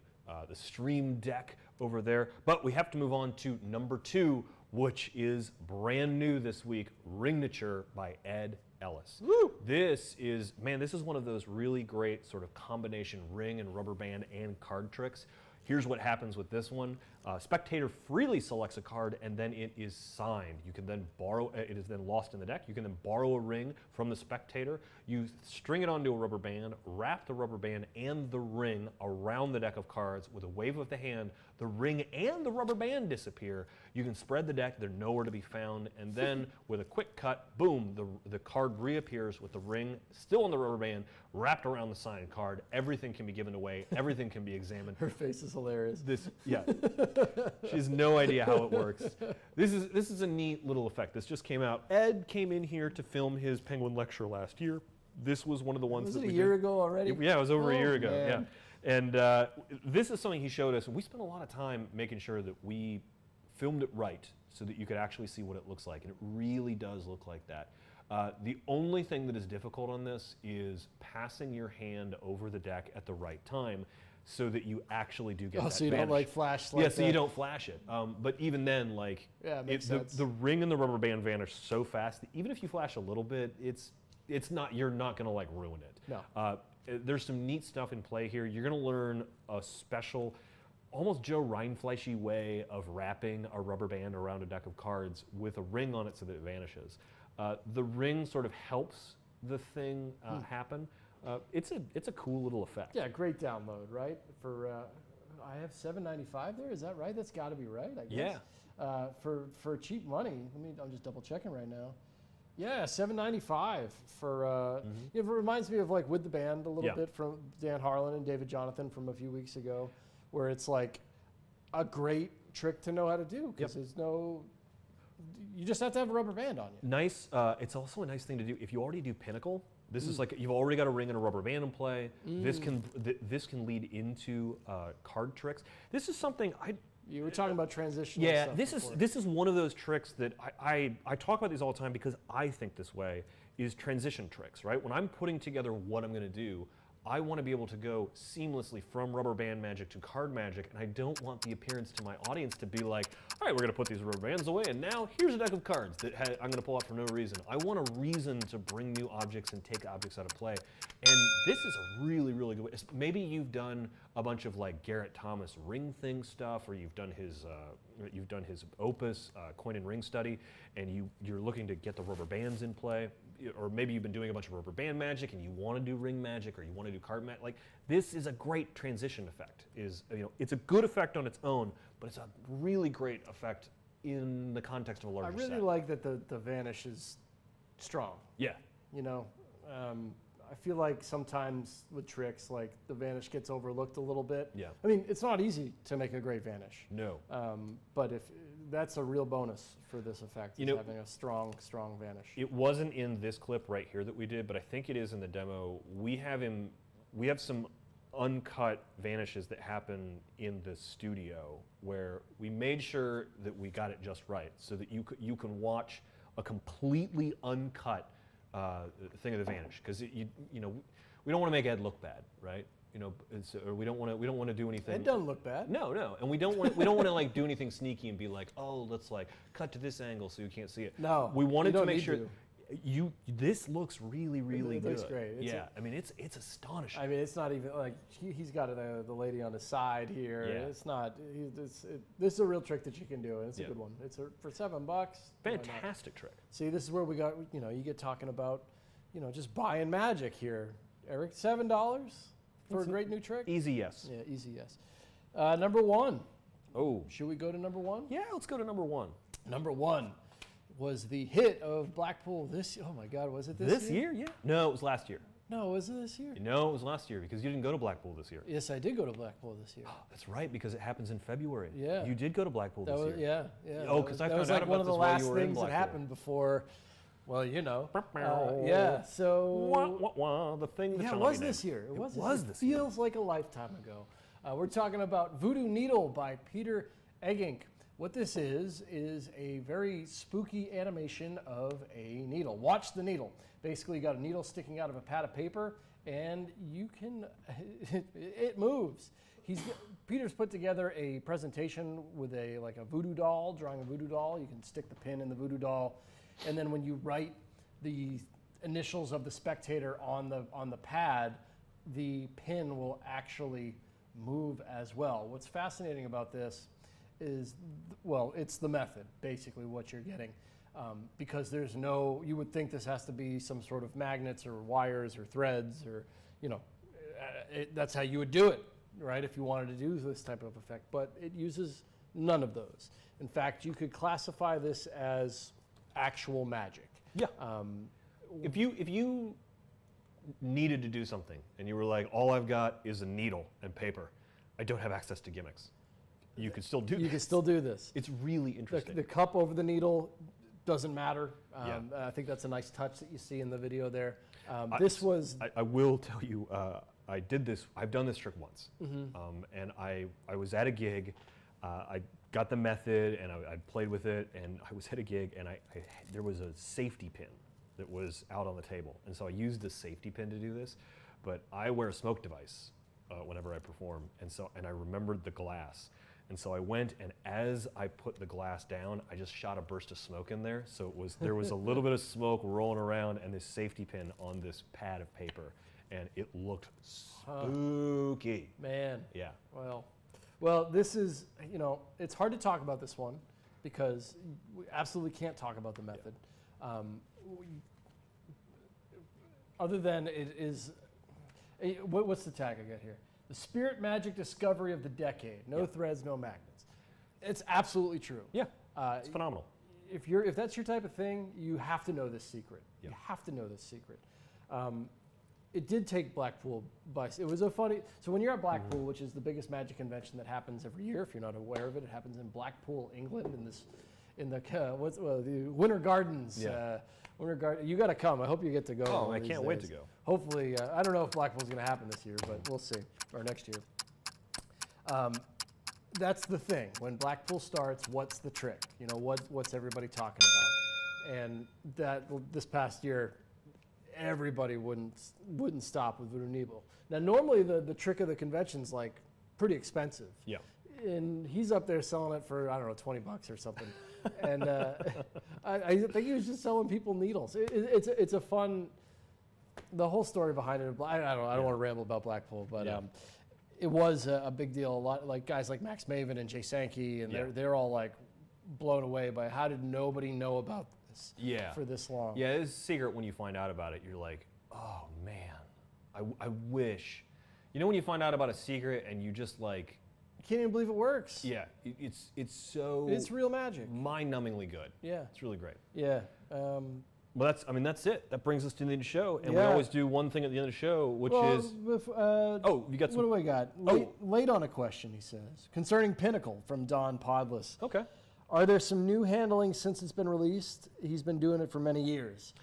stream deck over there. But we have to move on to number 2, which is brand new this week, Ringnature by Ed Ellis. Woo! This is one of those really great sort of combination ring and rubber band and card tricks. Here's what happens with this one. Spectator freely selects a card and then it is signed. You can then borrow, it is then lost in the deck. You can then borrow a ring from the spectator. You string it onto a rubber band, wrap the rubber band and the ring around the deck of cards. With a wave of the hand, the ring and the rubber band disappear. You can spread the deck, they're nowhere to be found, and then with a quick cut, boom, the card reappears with the ring still on the rubber band, wrapped around the signed card. Everything can be given away, everything can be examined. Her face is hilarious. Yeah. She has no idea how it works. This is a neat little effect. This just came out. Ed came in here to film his Penguin lecture last year. This was one of the ones Was that it we a year did. ago already? Yeah, it was over a year ago. Man. Yeah, and this is something he showed us. We spent a lot of time making sure that we filmed it right so that you could actually see what it looks like, and it really does look like that. The only thing that is difficult on this is passing your hand over the deck at the right time, so that you actually do get that so you vanish. don't flash. Yeah, so you don't flash it. But even then, Yeah, it makes sense. the ring and the rubber band vanish so fast that even if you flash a little bit, it's not, you're not going to ruin it. No. There's some neat stuff in play here. You're going to learn a special, almost Joe Rhinefleishy way of wrapping a rubber band around a deck of cards with a ring on it so that it vanishes. The ring sort of helps the thing happen. It's a cool little effect. Yeah, great download, right? For I have $7.95 there. Is that right? That's got to be right, I guess. Yeah. For cheap money. I'm just double checking right now. Yeah, $7.95 for. It reminds me of With the Band a little bit from Dan Harlan and David Jonathan from a few weeks ago, where it's a great trick to know how to do because there's no. You just have to have a rubber band on you. Nice. It's also a nice thing to do if you already do Pinnacle. This is you've already got a ring and a rubber band in play. This can lead into card tricks. This is something You were talking about transitional stuff before. this is one of those tricks that I talk about these all the time because I think this way is transition tricks, right? When I'm putting together what I'm going to do, I want to be able to go seamlessly from rubber band magic to card magic, and I don't want the appearance to my audience to be like, all right, we're going to put these rubber bands away, and now here's a deck of cards that I'm going to pull out for no reason. I want a reason to bring new objects and take objects out of play, and this is a really, really good way. Maybe you've done a bunch of Garrett Thomas ring thing stuff, or you've done his opus, coin and ring study, and you're looking to get the rubber bands in play. Or maybe you've been doing a bunch of rubber band magic and you want to do ring magic or you want to do card magic. This is a great transition effect. It's a good effect on its own, but it's a really great effect in the context of a larger set. I really like that the vanish is strong. Yeah. I feel like sometimes with tricks, the vanish gets overlooked a little bit. Yeah. It's not easy to make a great vanish. No. But if that's a real bonus for this effect, is having a strong vanish. It wasn't in this clip right here that we did, but I think it is in the demo. We have some uncut vanishes that happen in the studio where we made sure that we got it just right, so that you can watch a completely uncut thing of the vanish, because we don't want to make Ed look bad, right? or we don't want to do anything. It doesn't look bad. No, and we don't want to like do anything sneaky and be like, oh, let's like cut to this angle so you can't see it. No, we wanted you don't to make need sure to. this looks really good. It looks great. I mean, it's astonishing. I mean, it's not even like he's got the lady on the side here. Yeah. It's not. This is a real trick that you can do, and it's a good one. It's for $7. why not? Fantastic trick. See, this is where we got. You get talking about, just buying magic here, Eric. $7 for a great new trick. Easy yes. Yeah, easy yes. Number one. Oh, Should we go to number one? yeah. Let's go to number one. Number one was the hit of Blackpool this. Oh my God, was it This year? Yeah. No, it was last year. No, was it this year? No, it was last year because you didn't go to Blackpool this year. Yes, I did go to Blackpool this year. That's right, because it happens in February. Yeah. You did go to Blackpool That this was, year. yeah. Oh, That 'cause was- I that found was out like one about of the this while last you were in things that Blackpool. happened before. Well, yeah. So Wah, the thing that yeah, it shall not was be named. this year. It was this year. Feels like a lifetime ago. We're talking about Voodoo Needle by Peter Eggink. What this is a very spooky animation of a needle. Watch the needle. Basically, you got a needle sticking out of a pad of paper, and you can, it moves. Peter's put together a presentation with a voodoo doll, drawing a voodoo doll. You can stick the pin in the voodoo doll, and then when you write the initials of the spectator on the pad, the pin will actually move as well. What's fascinating about this is, it's the method, basically what you're getting. Because you would think this has to be some sort of magnets or wires or threads or, that's how you would do it, right? If you wanted to do this type of effect, but it uses none of those. In fact, you could classify this as actual magic. Yeah. If you needed to do something and you were like, all I've got is a needle and paper, I don't have access to gimmicks, you could still do this. You can still do this. It's really interesting. The cup over the needle doesn't matter. Yeah. I think that's a nice touch that you see in the video there. I will tell you, I did this. I've done this trick once, and I was at a gig. I got the method and I played with it, and I was at a gig and there was a safety pin that was out on the table, and so I used the safety pin to do this. But I wear a smoke device whenever I perform, and I remembered the glass. And so I went, and as I put the glass down, I just shot a burst of smoke in there. So there was a little bit of smoke rolling around and this safety pin on this pad of paper, and it looked spooky. Man. Yeah. Well, this is, it's hard to talk about this one because we absolutely can't talk about the method. Other than it is, what's the tag I got here? The spirit magic discovery of the decade. No threads, no magnets. It's absolutely true. Yeah. It's phenomenal. If that's your type of thing, you have to know this secret. Yep. You have to know this secret. It did take Blackpool by. It was a funny. So when you're at Blackpool, which is the biggest magic convention that happens every year, if you're not aware of it, it happens in Blackpool, England, in the Winter Gardens. Yeah. Winter Garden. You got to come. I hope you get to go. Oh, one I of these can't wait days. to go. Hopefully, I don't know if Blackpool's going to happen this year, but we'll see, or next year. That's the thing. When Blackpool starts, what's the trick? What's everybody talking about? And this past year, everybody wouldn't stop with Voodoo Needle. Now, normally the trick of the convention's like pretty expensive. Yeah. And he's up there selling it for, I don't know, $20 or something. And I think he was just selling people needles. It's a fun. The whole story behind it. I don't want to ramble about Blackpool, but it was a big deal. A lot like guys like Max MAVEN and Jay Sankey, and they're all like blown away by how did nobody know about this for this long. Yeah, it's a secret. When you find out about it, you're like, oh man, I wish. When you find out about a secret and you just like. I can't even believe it works. Yeah, it's real magic. Mind-numbingly good. Yeah. It's really great. Yeah. Well, that's it. That brings us to the end of the show, and we always do one thing at the end of the show, which is. You got some. What do I got? Late on a question, he says, concerning Pinnacle from Don Podless. Okay. Are there some new handling since it's been released? He's been doing it for many years.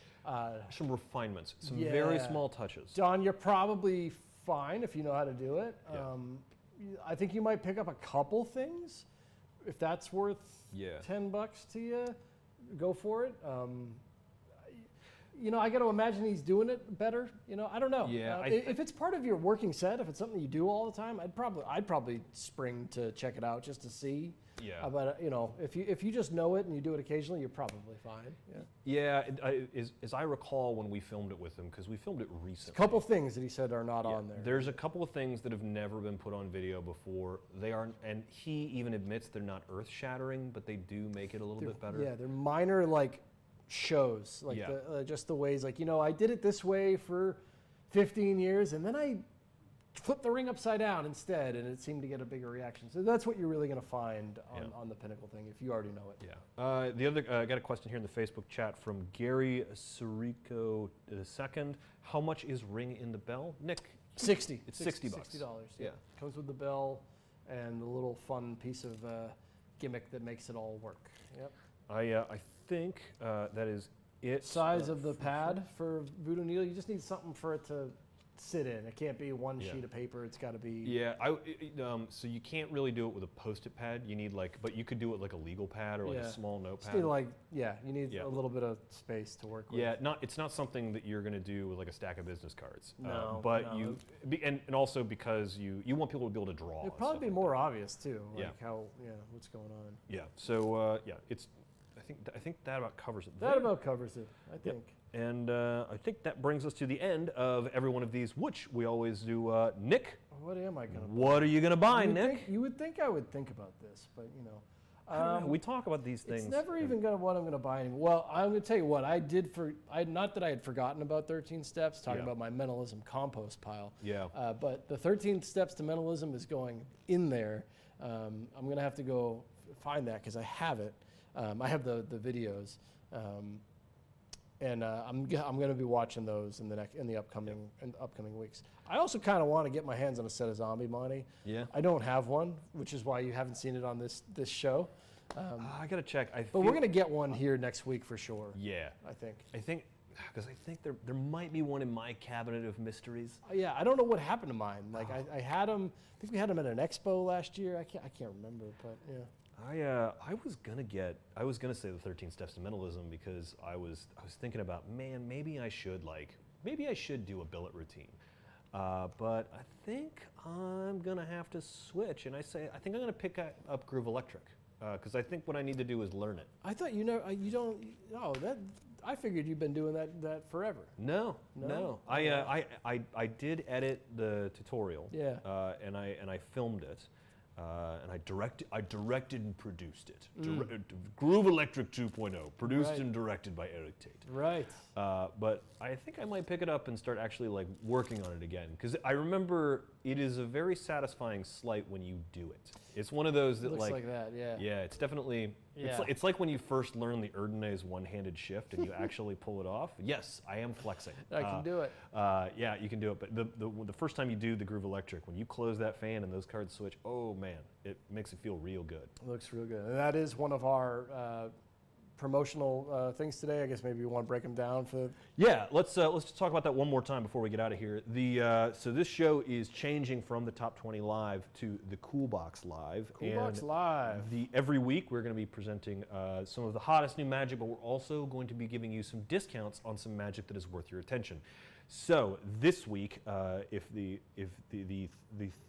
Some refinements, some very small touches. Don, you're probably fine if you know how to do it. Yeah. I think you might pick up a couple things. If that's worth Yeah. $10 to you, go for it. you know, I got to imagine he's doing it better. You know, I don't know. Yeah, if it's part of your working set, if it's something you do all the time, I'd probably spring to check it out just to see. Yeah. But you know, if you just know it and you do it occasionally, you're probably fine. Yeah. Yeah, as I recall when we filmed it with him, because we filmed it recently. A couple things that he said are not on there. There's a couple of things that have never been put on video before. They aren't, and he even admits they're not earth-shattering, but they do make it a little bit better. Yeah, they're minor like shows, like just the ways, like, you know, I did it this way for 15 years, and then I flipped the ring upside down instead, and it seemed to get a bigger reaction. So that's what you're really going to find on the Pinnacle thing, if you already know it. Yeah. The other, I got a question here in the Facebook chat from Gary Sirico II. How much is Ring in the Bell? Nick? 60. It's $60. $60. Yeah. Comes with the bell and a little fun piece of gimmick that makes it all work. Yep. I think that is it. Size of the pad for Voodoo Needle, you just need something for it to sit in. It can't be one sheet of paper. It's got to be. Yeah, so you can't really do it with a Post-it pad. You need but you could do it like a legal pad or like a small notepad. You need a little bit of space to work with. Yeah, it's not something that you're going to do with like a stack of business cards. No, but no. And also because you want people to be able to draw. It'd probably be more obvious too, like yeah. what's going on. Yeah. So I think that about covers it. That about covers it, I think. And I think that brings us to the end of every one of these, which we always do. Nick, what am I going to buy? What are you going to buy, Nick? You would think I would think about this, but you know. I don't know. We talk about these things. It's never even what I'm going to buy anymore. Well, I'm going to tell you what I did not that I had forgotten about 13 Steps, talking about my mentalism compost pile. Yeah. But the 13 Steps to Mentalism is going in there. I'm going to have to go find that because I have it. I have the videos. And I'm going to be watching those in the upcoming weeks. I also kind of want to get my hands on a set of Zombie Monty. Yeah. I don't have one, which is why you haven't seen it on this show. I gotta check. But we're gonna get one here next week for sure. Yeah. I think because I think there might be one in my cabinet of mysteries. Yeah, I don't know what happened to mine. Like I had them. I think we had them at an expo last year. I can't remember, but yeah. I was gonna say the 13 Steps to Mentalism because I was thinking about, man, maybe I should do a billet routine, but I think I'm gonna have to switch, and I think I'm gonna pick up Groove Electric because I think what I need to do is learn it. I thought you don't. Oh, I figured you've been doing that forever. No. I did edit the tutorial. Yeah. And I filmed it. And I directed and produced it. Groove Electric 2.0, produced and directed by Eric Tate. Right. But I think I might pick it up and start actually like working on it again because I remember it is a very satisfying sleight when you do it. It's one of those that looks like that, yeah. Yeah, it's definitely. Yeah. It's like when you first learn the Erdnase one-handed shift and you actually pull it off. Yes, I am flexing. I can do it. Yeah, you can do it. But the first time you do the Groove Electric, when you close that fan and those cards switch, oh man, it makes it feel real good. It looks real good. And that is one of our promotional things today. I guess maybe you want to break them down for. Yeah, let's just talk about that one more time before we get out of here. So this show is changing from the Top 20 Live to the Cool Box Live. Box Live. Every week we're going to be presenting some of the hottest new magic, but we're also going to be giving you some discounts on some magic that is worth your attention. So this week, if the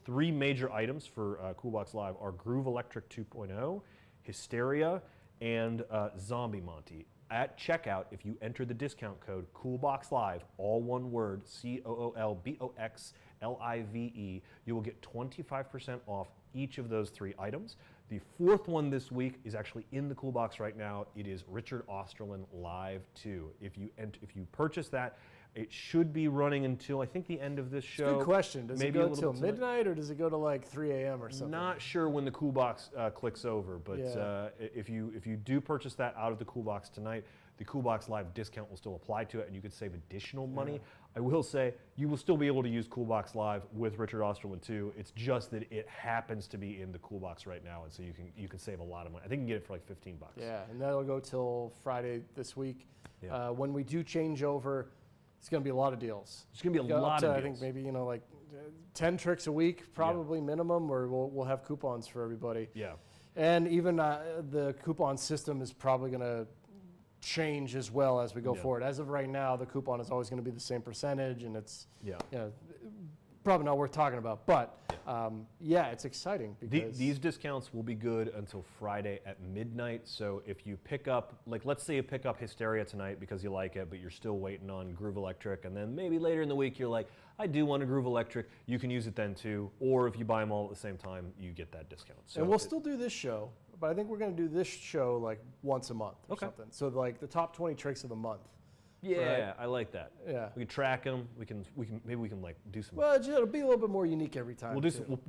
three major items for Cool Box Live are Groove Electric 2.0, Hysteria, and Zombie Monty. At checkout, if you enter the discount code COOLBOXLIVE, all one word, COOLBOXLIVE, you will get 25% off each of those three items. The fourth one this week is actually in the Cool Box right now. It is Richard Osterlin Live 2. If you purchase that, it should be running until I think the end of this show. Good question. Does it go till midnight or does it go to like 3 a.m. or something? Not sure when the Cool Box clicks over, but if you do purchase that out of the Cool Box tonight, the Cool Box Live discount will still apply to it, and you could save additional money. I will say you will still be able to use Cool Box Live with Richard Osterlin too. It's just that it happens to be in the Cool Box right now, and so you can save a lot of money. I think you can get it for like $15. Yeah, and that'll go till Friday this week. Yeah. When we do change over, it's going to be a lot of deals. It's going to be a lot of deals. I think maybe like 10 tricks a week, probably minimum, or we'll have coupons for everybody. Yeah. And even the coupon system is probably going to change as well as we go Yeah. forward. As of right now, the coupon is always going to be the same percentage, and it's Yeah. Probably not worth talking about. But yeah, it's exciting because These discounts will be good until Friday at midnight. So if you pick up, like let's say you pick up Hysteria tonight because you like it, but you're still waiting on Groove Electric, and then maybe later in the week you're like, I do want a Groove Electric, you can use it then too. Or if you buy them all at the same time, you get that discount. So and we'll still do this show, but I think we're going to do this show like once a month or Okay. something. So like the top 20 tricks of the month. yeah, right? I like that. Yeah. We can track them. Maybe we can like do some. Well, it'll be a little bit more unique every time. We'll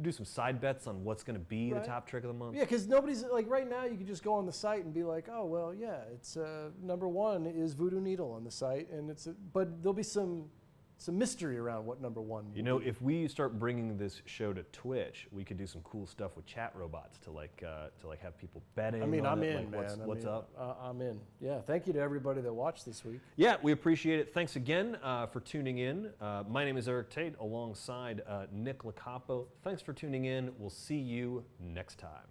do some side bets on what's going to be Right. the top trick of the month. Yeah, because nobody's like right now. You can just go on the site and be like, oh well, yeah, it's number one is Voodoo Needle on the site, and but there'll be some mystery around what number one. You know, if we start bringing this show to Twitch, we could do some cool stuff with chat robots to have people betting. I mean, on I'm it, in, like, man. What's up? I'm in. Yeah, thank you to everybody that watched this week. Yeah, we appreciate it. Thanks again for tuning in. My name is Eric Tate alongside Nick Lacapo. Thanks for tuning in. We'll see you next time.